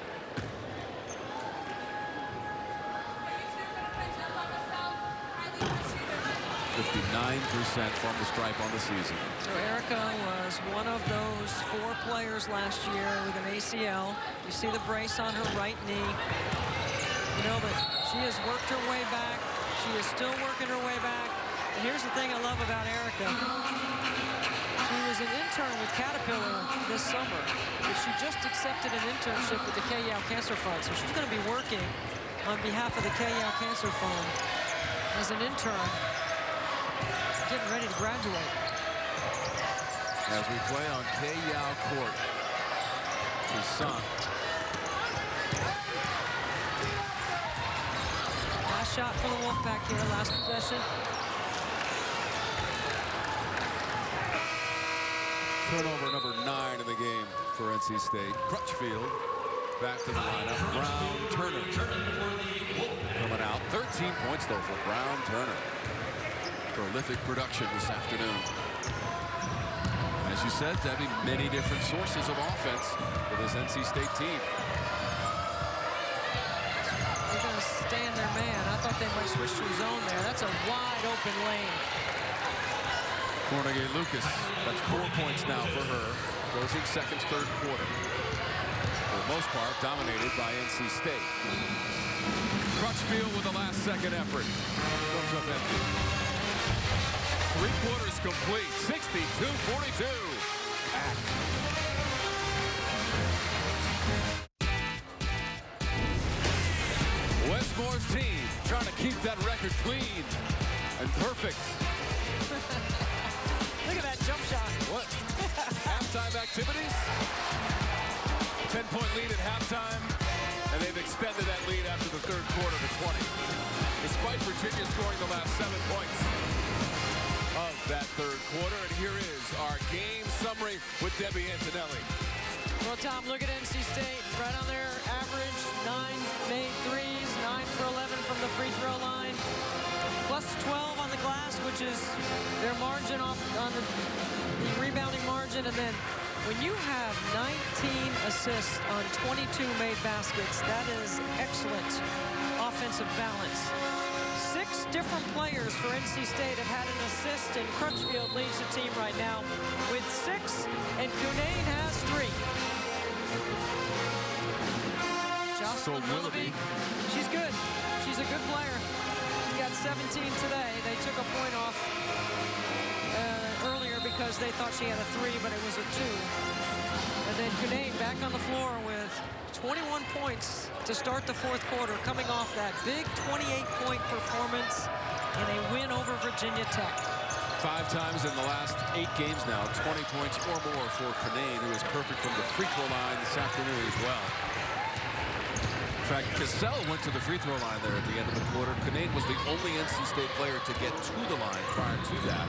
Speaker 1: 59% from the stripe on the season.
Speaker 2: So Erica was one of those 4 players last year with an ACL. You see the brace on her right knee. You know, but she has worked her way back. She is still working her way back. And here's the thing I love about Erica. She was an intern with Caterpillar this summer, but she just accepted an internship with the K-Yao Cancer Fund. So she's going to be working on behalf of the K-Yao Cancer Fund as an intern, getting ready to graduate.
Speaker 1: As we play on K-Yao court, to Son.
Speaker 2: Last shot for the Wolfpack here, last possession.
Speaker 1: Turnover number 9 in the game for NC State. Crutchfield back to the lineup. Brown Turner coming out. 13 points though for Brown Turner. Prolific production this afternoon. As you said, Debbie, many different sources of offense for this NC State team.
Speaker 2: They're going to stand their man. Switch to zone there. That's a wide open lane.
Speaker 1: Cornegay Lucas, that's 4 points now for her. Closing seconds, third quarter. For the most part, dominated by NC State. Crutchfield with the last second effort. Comes up empty. 3 quarters complete, 62-42. Westmore's team trying to keep that record clean and perfect.
Speaker 2: Look at that jump shot.
Speaker 1: What? Halftime activities? 10-point lead at halftime, and they've extended that lead after the third quarter to 20. Despite Virginia scoring the last 7 points of that third quarter. And here is our game summary with Debbie Antonelli.
Speaker 2: Well, Tom, look at NC State. Right on their average, 9 made threes, 9 for 11 from the free throw line. Plus 12 on the glass, which is their margin off on the rebounding margin. And then when you have 19 assists on 22 made baskets, that is excellent offensive balance. 6 different players for NC State have had an assist, and Crutchfield leads the team right now with 6, and Cunane has 3. Jocelyn Willoughby, she's good. She's a good player. She's got 17 today. They took a point off earlier because they thought she had a 3, but it was a 2. And then Cunane back on the floor with 21 points to start the fourth quarter, coming off that big 28-point performance in a win over Virginia Tech.
Speaker 1: 5 times in the last 8 games now, 20 points or more for Cunane, who is perfect from the free throw line this afternoon as well. In fact, Cassell went to the free throw line there at the end of the quarter. Cunane was the only NC State player to get to the line prior to that,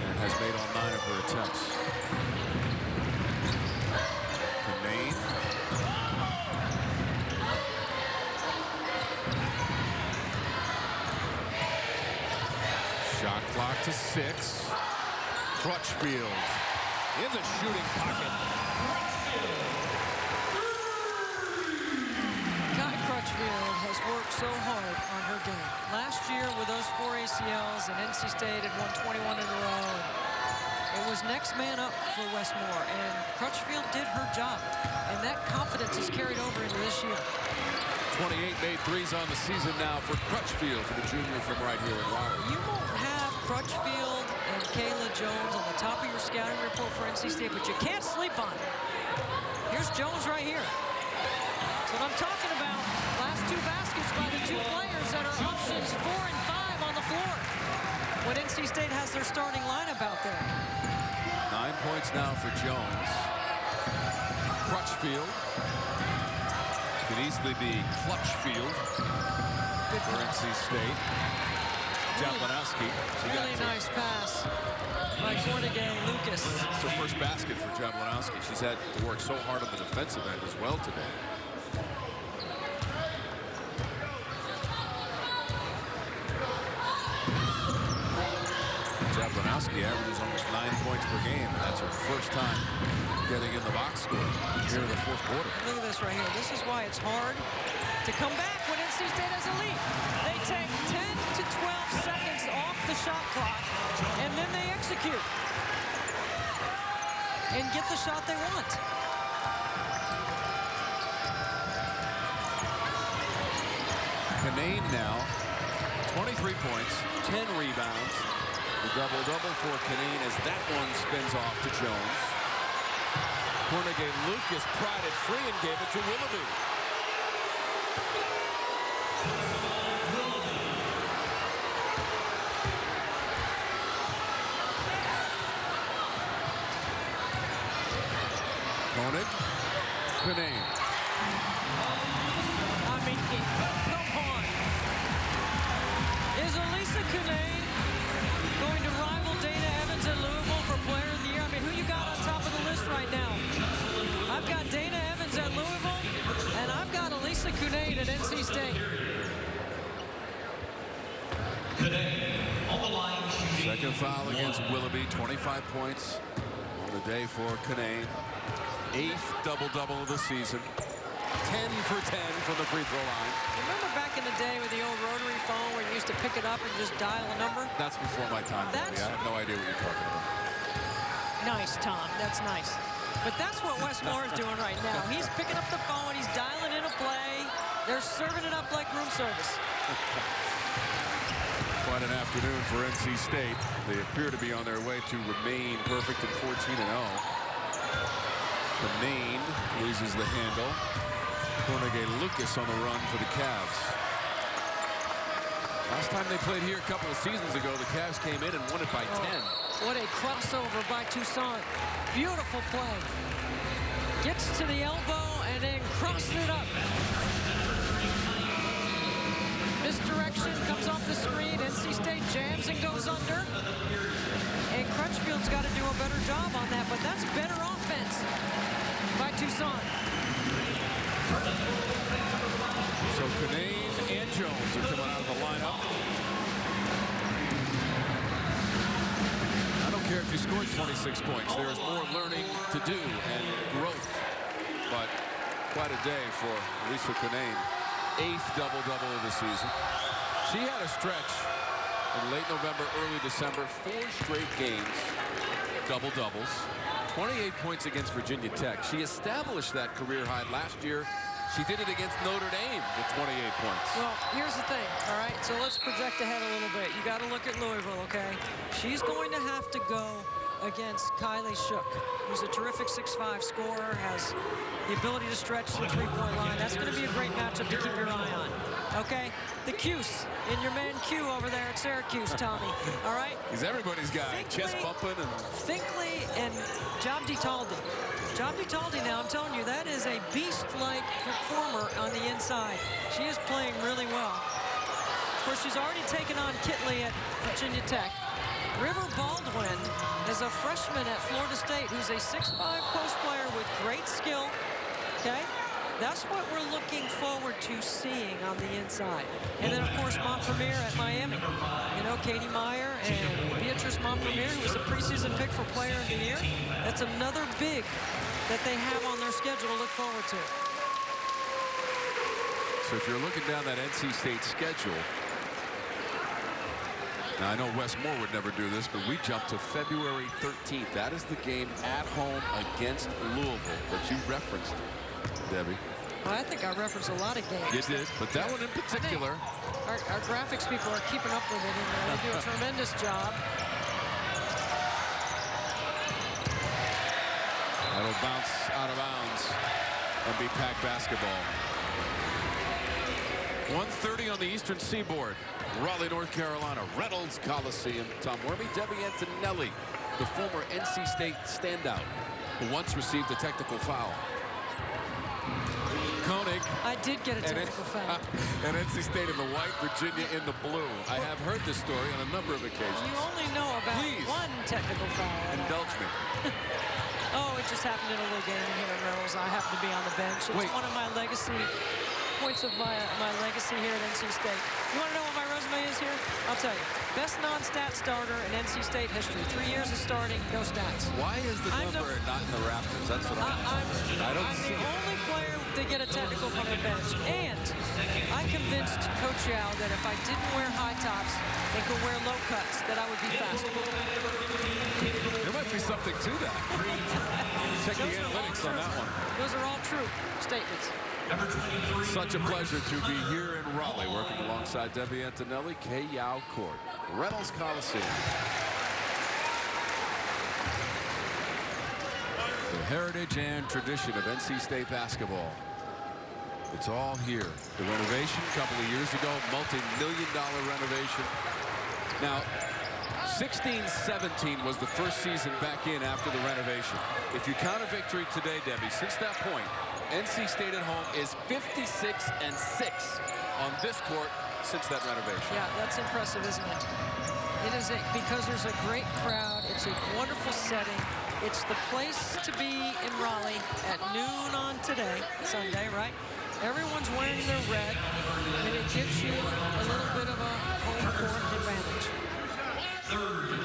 Speaker 1: and has made all 9 of her attempts. Cunane. Shot clock to 6. Crutchfield in the shooting pocket.
Speaker 2: Crutchfield has worked so hard on her game. Last year with those 4 ACLs, and NC State had won 21 in a row. It was next man up for Westmore, and Crutchfield did her job. And that confidence is carried over into this year.
Speaker 1: 28 made threes on the season now for Crutchfield, for the junior from right here in Raleigh.
Speaker 2: You won't have Crutchfield and Kayla Jones on the top of your scouting report for NC State, but you can't sleep on it. Here's Jones right here. That's what I'm talking about. Last 2 baskets by the 2 players that are options 4 and 5 on the floor when NC State has their starting lineup out there.
Speaker 1: 9 points now for Jones. Crutchfield. Could easily be Clutchfield for NC State. Jablonowski.
Speaker 2: Really nice pass by Cornegay Lucas.
Speaker 1: It's her first basket for Jablonowski. She's had to work so hard on the defensive end as well today. Jablonowski averages almost 9 points per game, and that's her first time getting in the box score here in the fourth quarter.
Speaker 2: Look at this right here. This is why it's hard to come back when NC State has a lead. They take 10 to 12 seconds off the shot clock, and then they execute and get the shot they want.
Speaker 1: Cunane now, 23 points, 10 rebounds. The double-double for Cunane as that one spins off to Jones. Cornegay Lucas pried it free and gave it to Willoughby. Koenig, Cunane.
Speaker 2: I mean, come on. Is Elisa Cunane going to rival Dana Evans at Louisville for Player of the Year? I mean, who you got on top of the list right now? I've got Dana Evans at Louisville, and I've got Elisa Cunane at NC State.
Speaker 1: Second foul against Willoughby, 25 points on the day for Cunane. 8th double-double of the season. 10 for 10 from the free throw line.
Speaker 2: Remember back in the day with the old rotary phone where you to pick it up and just dial a number?
Speaker 1: That's before my time, Debbie. I have no idea what you're talking about.
Speaker 2: Nice, Tom. That's nice. But that's what Wes Moore is doing right now. He's picking up the phone. He's dialing in a play. They're serving it up like room service.
Speaker 1: Quite an afternoon for NC State. They appear to be on their way to remain perfect at 14-0. Canane loses the handle. Cornegay Lucas on the run for the Cavs. Last time they played here a couple of seasons ago, the Cavs came in and won it by 10.
Speaker 2: What a crossover by Toussaint. Beautiful play. Gets to the elbow and then crosses it up. Misdirection comes off the screen. NC State jams and goes under. And Crutchfield's got to do a better job on that, but that's better offense by Toussaint.
Speaker 1: So Canane and Jones are coming out of the lineup. I don't care if you scored 26 points. There is more learning to do and growth. But quite a day for Lisa Canane. 8th double-double of the season. She had a stretch in late November, early December. 4 straight games, double-doubles. 28 points against Virginia Tech. She established that career high last year. She did it against Notre Dame with 28 points.
Speaker 2: Well, here's the thing, all right? So let's project ahead a little bit. You got to look at Louisville, okay? She's going to have to go against Kylie Shook, who's a terrific 6'5" scorer, has the ability to stretch the three-point line. That's going to be a great matchup to keep your eye on, okay? The Cuse, in your man Q over there at Syracuse, Tommy, all right?
Speaker 1: He's everybody's guy, chest bumping. And
Speaker 2: Finkley and Jabdi Taldi. Jabdi Taldi now, I'm telling you, that is a beast-like performer on the inside. She is playing really well. Of course, she's already taken on Kitley at Virginia Tech. River Baldwin is a freshman at Florida State who's a 6'5" post player with great skill, okay? That's what we're looking forward to seeing on the inside. And then, of course, Montpremier at Miami. You know, Katie Meyer and Beatrice Montpremier, who was a preseason pick for Player of the Year. That's another big that they have on their schedule to look forward to.
Speaker 1: so if you're looking down that NC State schedule, now, I know Wes Moore would never do this, but we jump to February 13th. That is the game at home against Louisville that you referenced, Debbie.
Speaker 2: Well, I think I referenced a lot of games.
Speaker 1: You did, but that one in particular.
Speaker 2: Our graphics people are keeping up with it, and they do a tremendous job.
Speaker 1: That'll bounce out of bounds and be Pack basketball. 1:30 on the Eastern Seaboard. Raleigh, North Carolina, Reynolds Coliseum. Tom Wormy, Debbie Antonelli, the former NC State standout, who once received a technical foul. Koenig.
Speaker 2: I did get a technical foul.
Speaker 1: And NC State in the white, Virginia in the blue. I have heard this story on a number of occasions.
Speaker 2: You only know about one technical foul.
Speaker 1: Indulge me.
Speaker 2: Oh, it just happened in a little game here in Reynolds. I happen to be on the bench. It's one of my legacy points of my legacy here at NC State. You want to know what my resume is here? I'll tell you. Best non-stat starter in NC State history. 3 years of starting, no stats.
Speaker 1: Why is the number not in the rafters? That's what I don't see.
Speaker 2: I'm the only player to get a technical from the bench. And I convinced Coach Yao that if I didn't wear high tops and could wear low cuts, that I would be faster.
Speaker 1: There might be something to that. Check the analytics on that one.
Speaker 2: Those are all true statements.
Speaker 1: Such a pleasure to be here in Raleigh, working alongside Debbie Antonelli, Kay Yao Court, Reynolds Coliseum. The heritage and tradition of NC State basketball. It's all here. The renovation a couple of years ago, multi-million-dollar renovation. Now, 16-17 was the first season back in after the renovation. If you count a victory today, Debbie, since that point, NC State at home is 56-6 on this court since that renovation.
Speaker 2: Yeah, that's impressive, isn't it? It is because there's a great crowd. It's a wonderful setting. It's the place to be in Raleigh at noon on today, Sunday, right? Everyone's wearing their red, and it gives you a little bit of a home court advantage.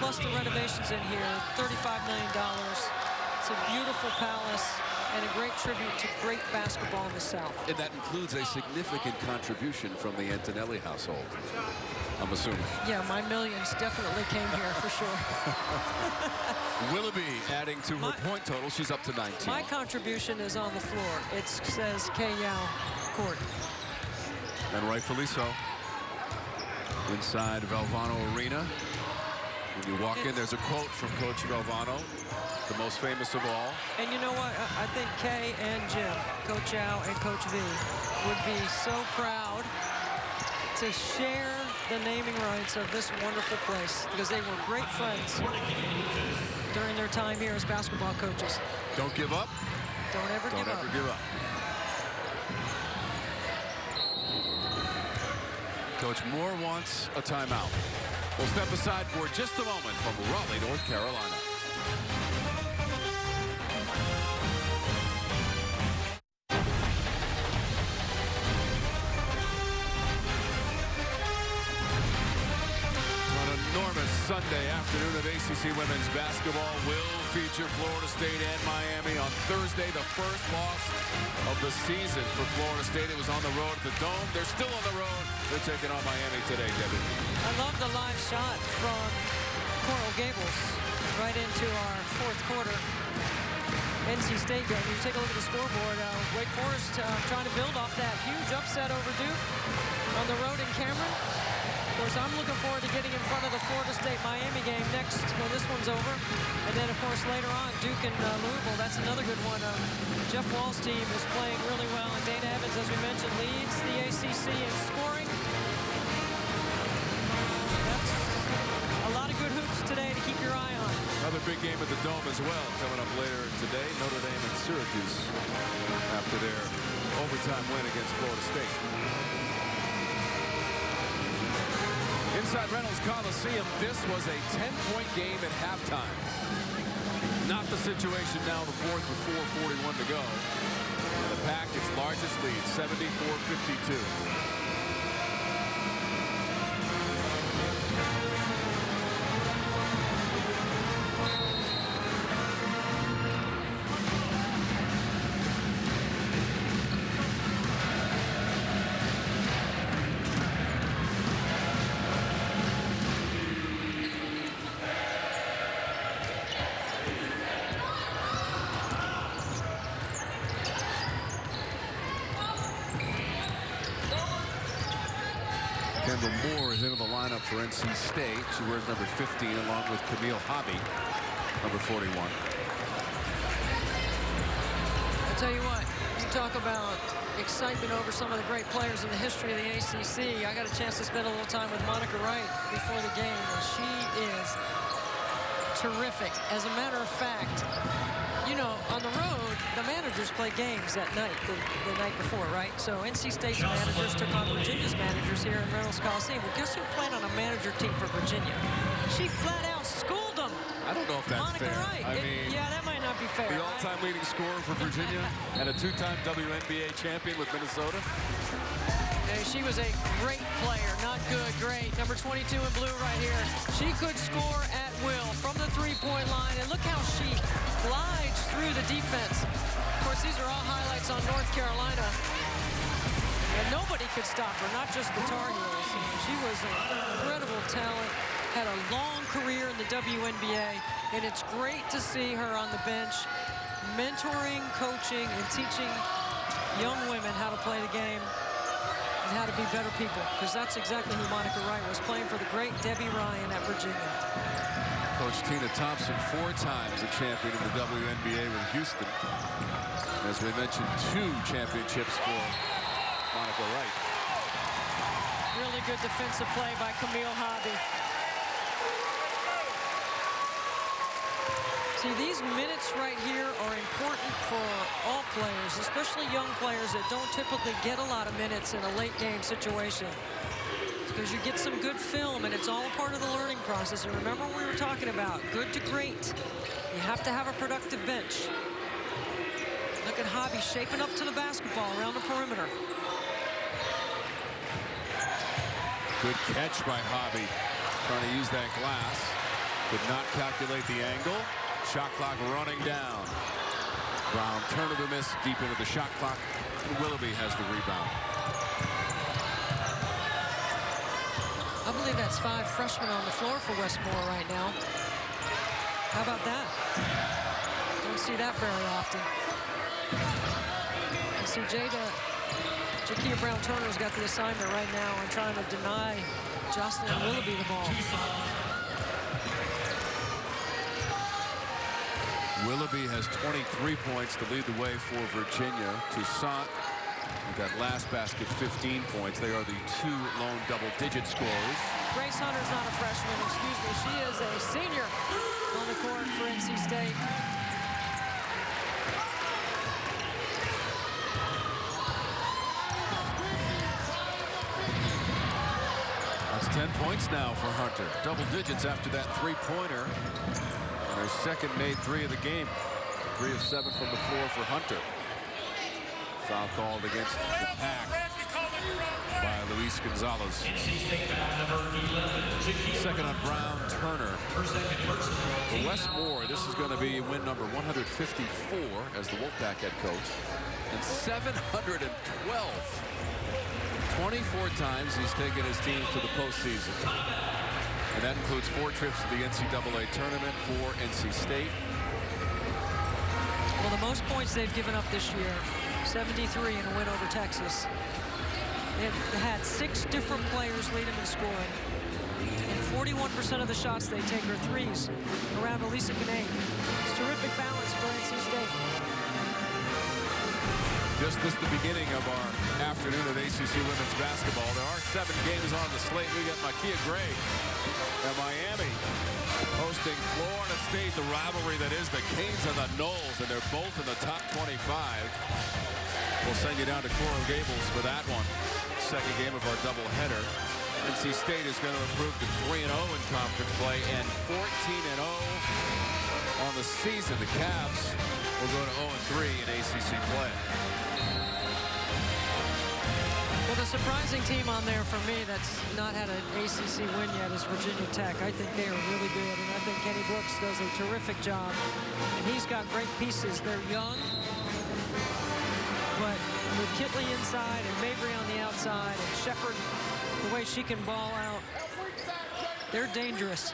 Speaker 2: Plus the renovations in here, $35 million. It's a beautiful palace. and a great tribute to great basketball in the South.
Speaker 1: And that includes a significant contribution from the Antonelli household, I'm assuming.
Speaker 2: Yeah, my millions definitely came here for sure.
Speaker 1: Willoughby adding to her point total. She's up to 19.
Speaker 2: My contribution is on the floor. It says K-Yao court.
Speaker 1: And rightfully so. Inside Valvano Arena. When you walk in, there's a quote from Coach Valvano, the most famous of all.
Speaker 2: And you know what? I think Kay and Jim, Coach Yao and Coach V, would be so proud to share the naming rights of this wonderful place because they were great friends during their time here as basketball coaches.
Speaker 1: Don't give up.
Speaker 2: Don't ever give up.
Speaker 1: Give up. Coach Moore wants a timeout. We'll step aside for just a moment from Raleigh, North Carolina. Sunday afternoon of ACC women's basketball will feature Florida State and Miami on Thursday. The first loss of the season for Florida State. It was on the road at the Dome. They're still on the road. They're taking on Miami today, Debbie.
Speaker 2: I love the live shot from Coral Gables right into our fourth quarter NC State game. You take a look at the scoreboard. Wake Forest trying to build off that huge upset over Duke on the road in Cameron. Of course, I'm looking forward to getting in front of the Florida State-Miami game next when this one's over. And then, of course, later on, Duke and Louisville. That's another good one. Jeff Wall's team is playing really well. And Dana Evans, as we mentioned, leads the ACC in scoring. That's a lot of good hoops today to keep your eye on.
Speaker 1: Another big game at the Dome as well coming up later today. Notre Dame and Syracuse after their overtime win against Florida State. Inside Reynolds Coliseum, this was a 10-point game at halftime. Not the situation now in the fourth with 4:41 to go. And the Pack, its largest lead, 74-52. Moore is into the lineup for NC State. She wears number 15 along with Camille Hobby, number 41.
Speaker 2: I'll tell you what, you talk about excitement over some of the great players in the history of the ACC. I got a chance to spend a little time with Monica Wright before the game, and she is terrific. As a matter of fact, you know, on the road, the managers play games that night, the night before, right? So NC State's managers took on Virginia's managers here in Reynolds Coliseum. Well, guess who played on a manager team for Virginia? She flat out schooled them.
Speaker 1: I don't know if that's
Speaker 2: Monica
Speaker 1: fair.
Speaker 2: Wright.
Speaker 1: I mean,
Speaker 2: yeah, that might not be fair.
Speaker 1: The all-time leading scorer for Virginia and a two-time WNBA champion with Minnesota.
Speaker 2: And she was a great player, not good, great. Number 22 in blue right here. She could score at will from the three-point line, and look how she glides through the defense. Of course, these are all highlights on North Carolina. And nobody could stop her, not just the Tar Heels. She was an incredible talent, had a long career in the WNBA, and it's great to see her on the bench mentoring, coaching, and teaching young women how to play the game and how to be better people, because that's exactly who Monica Wright was, playing for the great Debbie Ryan at Virginia.
Speaker 1: Coach Tina Thompson, 4 times a champion in the WNBA with Houston. As we mentioned, 2 championships for Monica Wright.
Speaker 2: Really good defensive play by Camille Hobby. See, these minutes right here are important for all players, especially young players that don't typically get a lot of minutes in a late game situation. Because you get some good film, and it's all a part of the learning process. And remember what we were talking about, good to great. You have to have a productive bench. Look at Hobby shaping up to the basketball around the perimeter.
Speaker 1: Good catch by Hobby. Trying to use that glass. Could not calculate the angle. Shot clock running down. Brown, turn of the miss, deep into the shot clock. And Willoughby has the rebound.
Speaker 2: I believe that's 5 freshmen on the floor for Westmore right now. How about that? Don't see that very often. I see Jakia Brown-Turner's got the assignment right now on trying to deny Jocelyn Willoughby the ball.
Speaker 1: Willoughby has 23 points to lead the way for Virginia. Toussaint with that last basket, 15 points. They are the 2 lone double-digit scorers.
Speaker 2: Grace Hunter's not a freshman, excuse me. She is a senior on the court for NC State.
Speaker 1: That's 10 points now for Hunter. Double digits after that three-pointer. And her second made 3 of the game. 3 of 7 from the floor for Hunter. Foul called against the Pack by Luis Gonzalez. Second on Brown-Turner. For Westmore, this is going to be win number 154 as the Wolfpack head coach. And 712. 24 times he's taken his team to the postseason. And that includes 4 trips to the NCAA tournament for NC State.
Speaker 2: Well, the most points they've given up this year, 73 in a win over Texas. They've had 6 different players lead them in scoring. And 41% of the shots they take are threes around Elisa Canade. It's terrific balance for NC State.
Speaker 1: Just missed the beginning of our afternoon of ACC women's basketball. There are 7 games on the slate. We got Makia Gray and Miami hosting Florida State, the rivalry that is the Canes and the Noles, and they're both in the top 25. We'll send you down to Coral Gables for that one. Second game of our doubleheader. NC State is going to improve to 3-0 in conference play and 14-0 on the season. The Cavs will go to 0-3 in ACC play.
Speaker 2: Well, the surprising team on there for me that's not had an ACC win yet is Virginia Tech. I think they are really good, and I think Kenny Brooks does a terrific job. And he's got great pieces. They're young, but with Kitley inside and Mabry on the outside and Shepard, the way she can ball out, they're dangerous.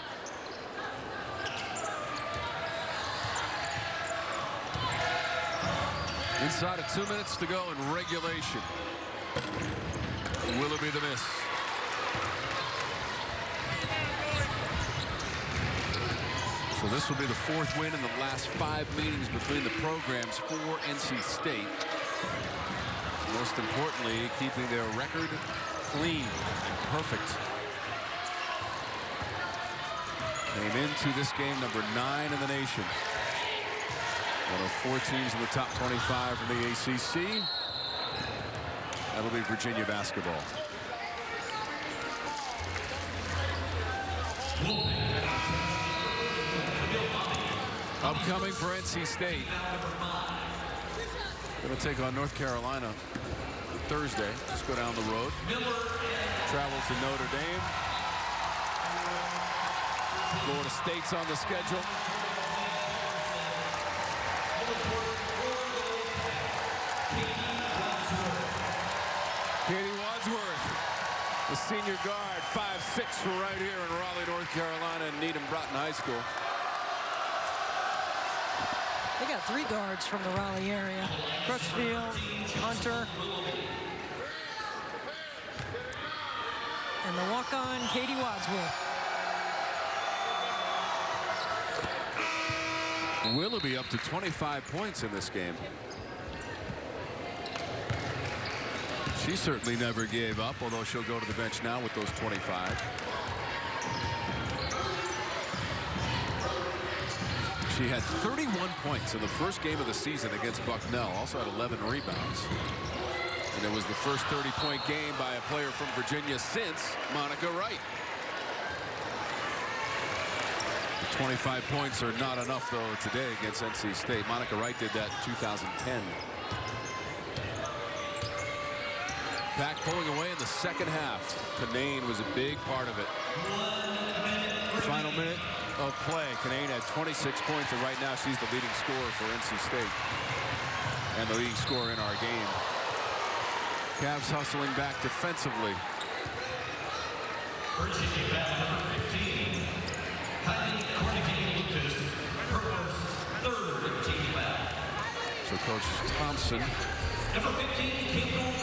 Speaker 1: Inside of 2 minutes to go in regulation. Willoughby the miss. So this will be the 4th win in the last 5 meetings between the programs for NC State. Most importantly, keeping their record clean and perfect. Came into this game number 9 in the nation. One of 4 teams in the top 25 from the ACC. That'll be Virginia basketball. Upcoming for NC State. Going to take on North Carolina Thursday. Just go down the road. Travel to Notre Dame. Florida State's on the schedule. Katie Wadsworth, the senior guard, 5'6" for right here in Raleigh, North Carolina, and Needham Broughton High School.
Speaker 2: They got 3 guards from the Raleigh area. Crutchfield, Hunter, and the walk-on Katie Wadsworth.
Speaker 1: Willoughby up to 25 points in this game. She certainly never gave up, although she'll go to the bench now with those 25. She had 31 points in the first game of the season against Bucknell. Also had 11 rebounds. And it was the first 30-point game by a player from Virginia since Monica Wright. 25 points are not enough, though, today against NC State. Monica Wright did that in 2010. Pack pulling away in the second half. Canane was a big part of it. Final minute of play. Canane had 26 points, and right now she's the leading scorer for NC State. and the leading scorer in our game. Cavs hustling back defensively. So Coach Thompson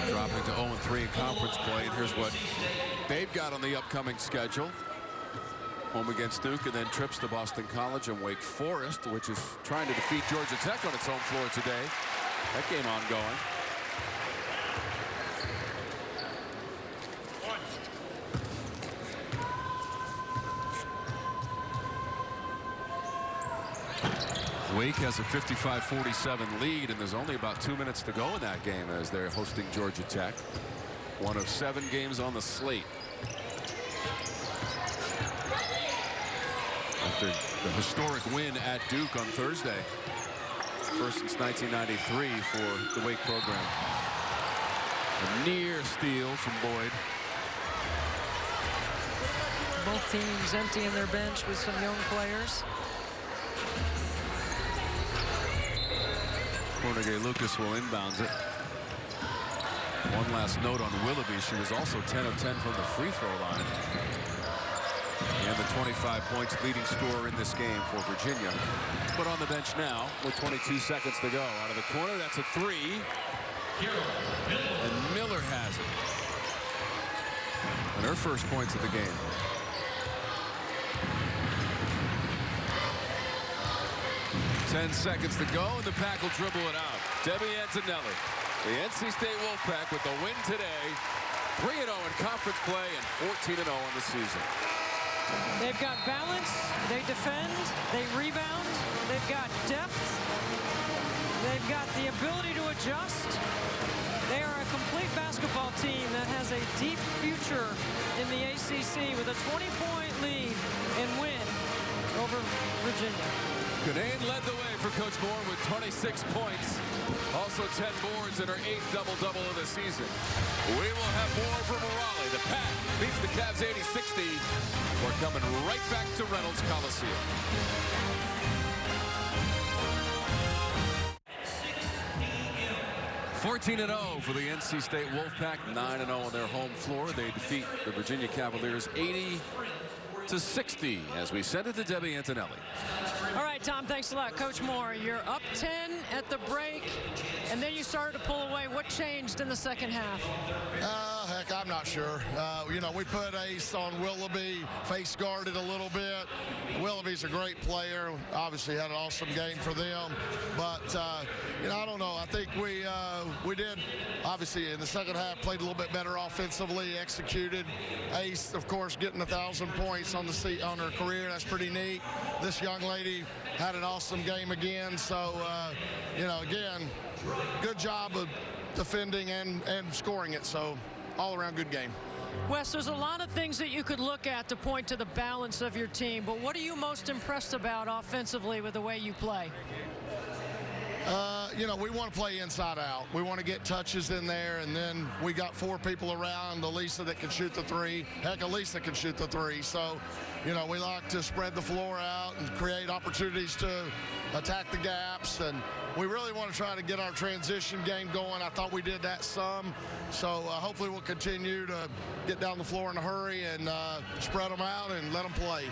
Speaker 1: dropping to 0-3 in conference play. And here's what they've got on the upcoming schedule. Home against Duke, and then trips to Boston College and Wake Forest, which is trying to defeat Georgia Tech on its home floor today. That game ongoing. Wake has a 55-47 lead, and there's only about 2 minutes to go in that game as they're hosting Georgia Tech. One of 7 games on the slate. After the historic win at Duke on Thursday. First since 1993 for the Wake program. A near steal from Boyd.
Speaker 2: Both teams emptying their bench with some young players.
Speaker 1: Cornegay Lucas will inbounds it. One last note on Willoughby. She was also 10 of 10 from the free throw line. And the 25 points leading scorer in this game for Virginia. But on the bench now with 22 seconds to go. Out of the corner, that's a 3. And Miller has it. And her first points of the game. Ten seconds to go, and the Pack will dribble it out. Debbie Antonelli, the NC State Wolfpack with the win today. 3-0 in conference play and 14-0 on the season.
Speaker 2: They've got balance, they defend, they rebound, they've got depth, they've got the ability to adjust. They are a complete basketball team that has a deep future in the ACC with a 20-point lead and win over Virginia.
Speaker 1: Canaan led the way for Coach Moore with 26 points. Also 10 boards in her 8th double-double of the season. We will have more from Raleigh. The Pack beats the Cavs 80-60. We're coming right back to Reynolds Coliseum. 14-0 for the NC State Wolfpack. 9-0 on their home floor. They defeat the Virginia Cavaliers 80-60 as we send it to Debbie Antonelli.
Speaker 2: All right, Tom, thanks a lot. Coach Moore, you're up 10 at the break, and then you started to pull away. What changed in the second half?
Speaker 5: Heck, I'm not sure. You know, we put Ace on Willoughby, face guarded a little bit. Willoughby's a great player. Obviously had an awesome game for them. But, you know, I don't know. I think we did, obviously, in the second half, played a little bit better offensively, executed. Ace, of course, getting 1,000 points on her career. That's pretty neat. This young lady had an awesome game again. So, you know, again, good job of defending and scoring it. So, all around good game.
Speaker 2: Wes, there's a lot of things that you could look at to point to the balance of your team, but what are you most impressed about offensively with the way you play?
Speaker 5: You know, we want to play inside out. We want to get touches in there, and then we got 4 people around. Elisa that can shoot the 3. Heck, Elisa can shoot the 3. So, you know, we like to spread the floor out and create opportunities to attack the gaps, and we really want to try to get our transition game going. I thought we did that some, so hopefully we'll continue to get down the floor in a hurry and spread them out and let them play.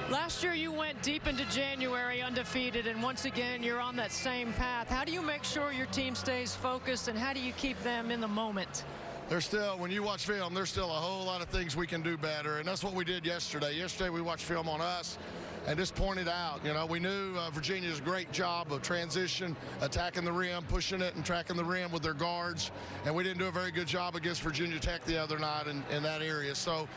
Speaker 2: Last year you went deep into January undefeated, and once again you're on that same path. How do you make sure your team stays focused, and how do you keep them in the moment?
Speaker 5: There's still, when you watch film, there's still a whole lot of things we can do better, and that's what we did yesterday. Yesterday we watched film on us and just pointed out, you know, we knew Virginia's great job of transition, attacking the rim, pushing it, and tracking the rim with their guards, and we didn't do a very good job against Virginia Tech the other night in that area. So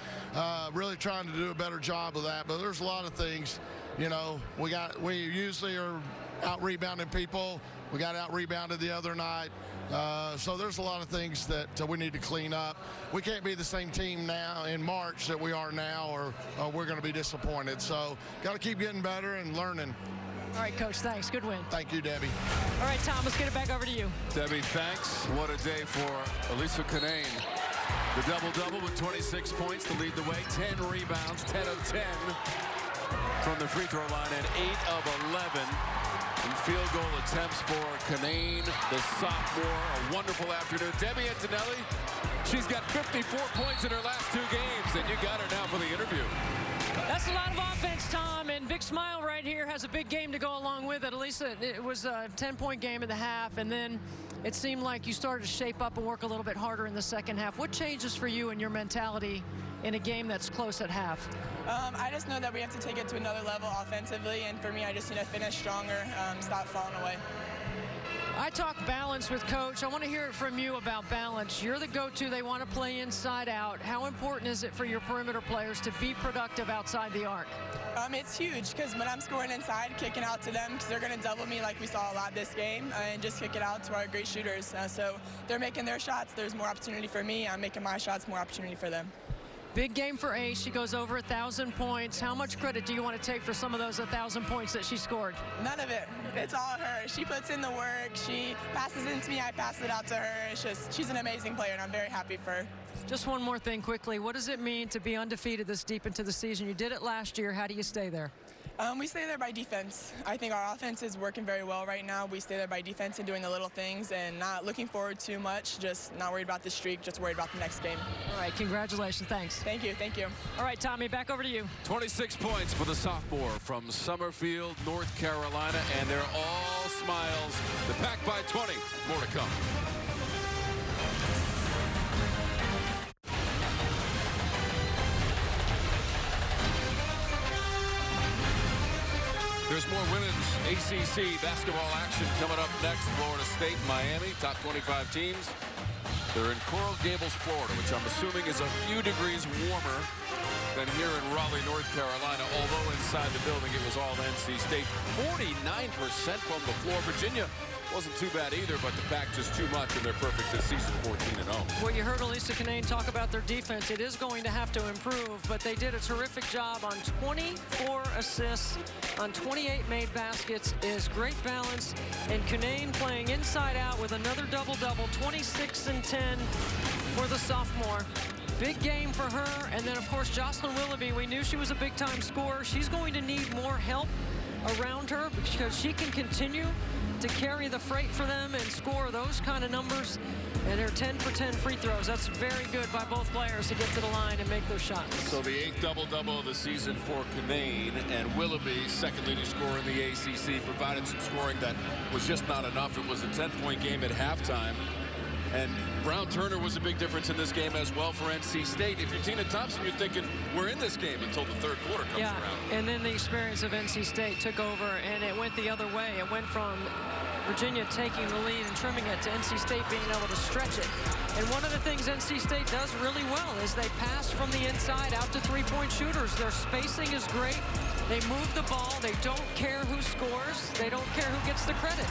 Speaker 5: really trying to do a better job of that, but there's a lot of things, you know, we usually are out-rebounding people. We got out-rebounded the other night. So there's a lot of things that we need to clean up. We can't be the same team now in March that we are now, or we're going to be disappointed. So got to keep getting better and learning.
Speaker 2: All right, Coach, thanks. Good win.
Speaker 5: Thank you, Debbie.
Speaker 2: All right, Tom, let's get it back over to you.
Speaker 1: Debbie, thanks. What a day for Elisa Canaan. The double-double with 26 points to lead the way, 10 rebounds, 10 of 10 from the free throw line, and 8 of 11 And field goal attempts for Canane, the sophomore. A wonderful afternoon. Debbie Antonelli, she's got 54 points in her last 2 games, and you got her now for the interview.
Speaker 2: That's a lot of offense, Tom, and Big Smile right here has a big game to go along with it. Elisa, it was a 10-point game in the half, and then it seemed like you started to shape up and work a little bit harder in the second half. What changes for you and your mentality in a game that's close at half?
Speaker 6: I just know that we have to take it to another level offensively, and for me, I just need to finish stronger, stop falling away.
Speaker 2: I talk balance with Coach. I want to hear it from you about balance. You're the go-to. They want to play inside out. How important is it for your perimeter players to be productive outside the arc?
Speaker 6: It's huge because when I'm scoring inside, kicking out to them because they're going to double me like we saw a lot this game and just kick it out to our great shooters. So they're making their shots. There's more opportunity for me. I'm making my shots, more opportunity for them.
Speaker 2: Big game for Ace. She goes over 1,000 points. How much credit do you want to take for some of those 1,000 points that she scored?
Speaker 6: None of it. It's all her. She puts in the work. She passes it to me. I pass it out to her. It's just, she's an amazing player, and I'm very happy for her.
Speaker 2: Just one more thing quickly. What does it mean to be undefeated this deep into the season? You did it last year. How do you stay there?
Speaker 6: We stay there by defense. I think our offense is working very well right now. We stay there by defense and doing the little things and not looking forward too much, just not worried about the streak, just worried about the next game.
Speaker 2: All right, congratulations. Thanks.
Speaker 6: Thank you. Thank you.
Speaker 2: All right, Tommy, back over to you.
Speaker 1: 26 points for the sophomore from Summerfield, North Carolina, and they're all smiles. The Pack by 20. More to come. There's more women's ACC basketball action coming up next. Florida State, Miami, top 25 teams. They're in Coral Gables, Florida, which I'm assuming is a few degrees warmer than here in Raleigh, North Carolina, although inside the building it was all NC State. 49% from the floor. Virginia wasn't too bad either, but the Pack just too much, and they're perfect this season, 14-0.
Speaker 2: Well, you heard Elisa Canane talk about their defense. It is going to have to improve, but they did a terrific job on 24 assists, on 28 made baskets. Is great balance, and Canane playing inside out with another double-double, 26 and 10 for the sophomore. Big game for her, and then, of course, Jocelyn Willoughby. We knew she was a big-time scorer. She's going to need more help around her because she can continue to carry the freight for them and score those kind of numbers. And her 10 for 10 free throws. That's very good by both players to get to the line and make those shots.
Speaker 1: So the 8th double-double of the season for Canane, and Willoughby, second leading scorer in the ACC, provided some scoring that was just not enough. It was a 10-point game at halftime. And Brown Turner was a big difference in this game as well for NC State. If you're Tina Thompson, you're thinking, we're in this game until the third quarter comes around.
Speaker 2: And then the experience of NC State took over, and it went the other way. It went from Virginia taking the lead and trimming it to NC State being able to stretch it. And one of the things NC State does really well is they pass from the inside out to three-point shooters. Their spacing is great. They move the ball. They don't care who scores. They don't care who gets the credit.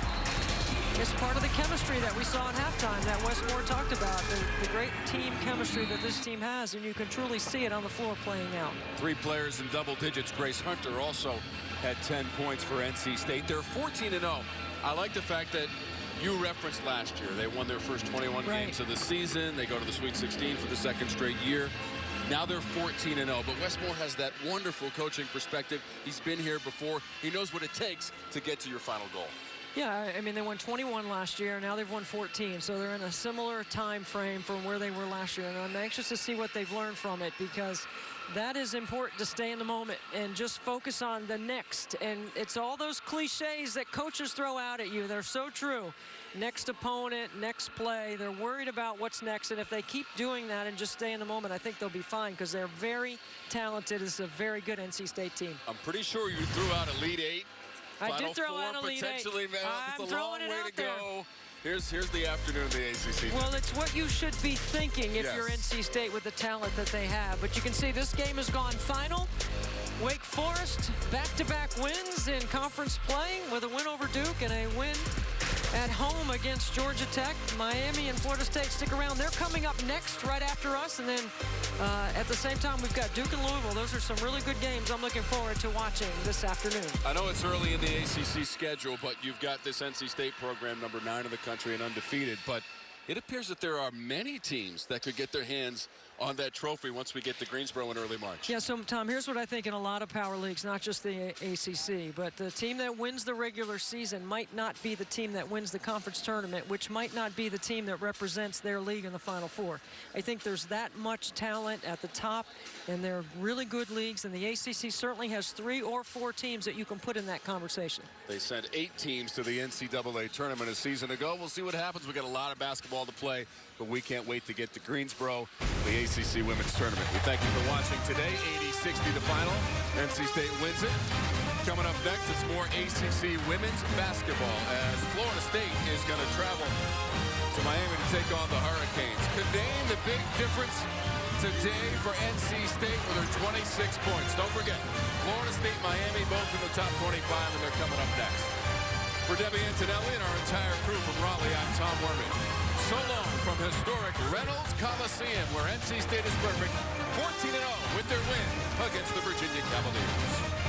Speaker 2: It's part of the chemistry that we saw at halftime that Wes Moore talked about, the great team chemistry that this team has, and you can truly see it on the floor playing out. 3
Speaker 1: players in double digits. Grace Hunter also had 10 points for NC State. They're 14-0. I like the fact that you referenced last year. They won their first 21 games of the season. They go to the Sweet 16 for the second straight year. Now they're 14-0, but Wes Moore has that wonderful coaching perspective. He's been here before. He knows what it takes to get to your final goal.
Speaker 2: Yeah, I mean, they won 21 last year. Now they've won 14, so they're in a similar time frame from where they were last year. And I'm anxious to see what they've learned from it, because that is important to stay in the moment and just focus on the next. And it's all those cliches that coaches throw out at you. They're so true. Next opponent, next play. They're worried about what's next. And if they keep doing that and just stay in the moment, I think they'll be fine, because they're very talented. It's a very good NC State team.
Speaker 1: I'm pretty sure you threw out Elite 8.
Speaker 2: I did throw out Elite 8.
Speaker 1: I'm throwing it out there. Here's the afternoon of the ACC.
Speaker 2: Well, it's what you should be thinking if you're NC State with the talent that they have. But you can see this game has gone final. Wake Forest, back-to-back wins in conference play with a win over Duke and a win at home against Georgia Tech. Miami and Florida State stick around. They're coming up next right after us. And then at the same time, we've got Duke and Louisville. Those are some really good games I'm looking forward to watching this afternoon.
Speaker 1: I know it's early in the ACC schedule, but you've got this NC State program, number 9 in the country and undefeated. But it appears that there are many teams that could get their hands on that trophy once we get to Greensboro in early March.
Speaker 2: Yeah, so, Tom, here's what I think in a lot of power leagues, not just the ACC, but the team that wins the regular season might not be the team that wins the conference tournament, which might not be the team that represents their league in the Final Four. I think there's that much talent at the top, and they're really good leagues, and the ACC certainly has 3 or 4 teams that you can put in that conversation.
Speaker 1: They sent 8 teams to the NCAA tournament a season ago. We'll see what happens. We got a lot of basketball to play, but we can't wait to get to Greensboro, the ACC Women's Tournament. We thank you for watching today. 80-60 the final. NC State wins it. Coming up next, it's more ACC women's basketball as Florida State is going to travel to Miami to take on the Hurricanes. Could name the big difference today for NC State with her 26 points. Don't forget, Florida State, Miami, both in the top 25, and they're coming up next. For Debbie Antonelli and our entire crew from Raleigh, I'm Tom Werman. So long from historic Reynolds Coliseum, where NC State is perfect, 14-0 with their win against the Virginia Cavaliers.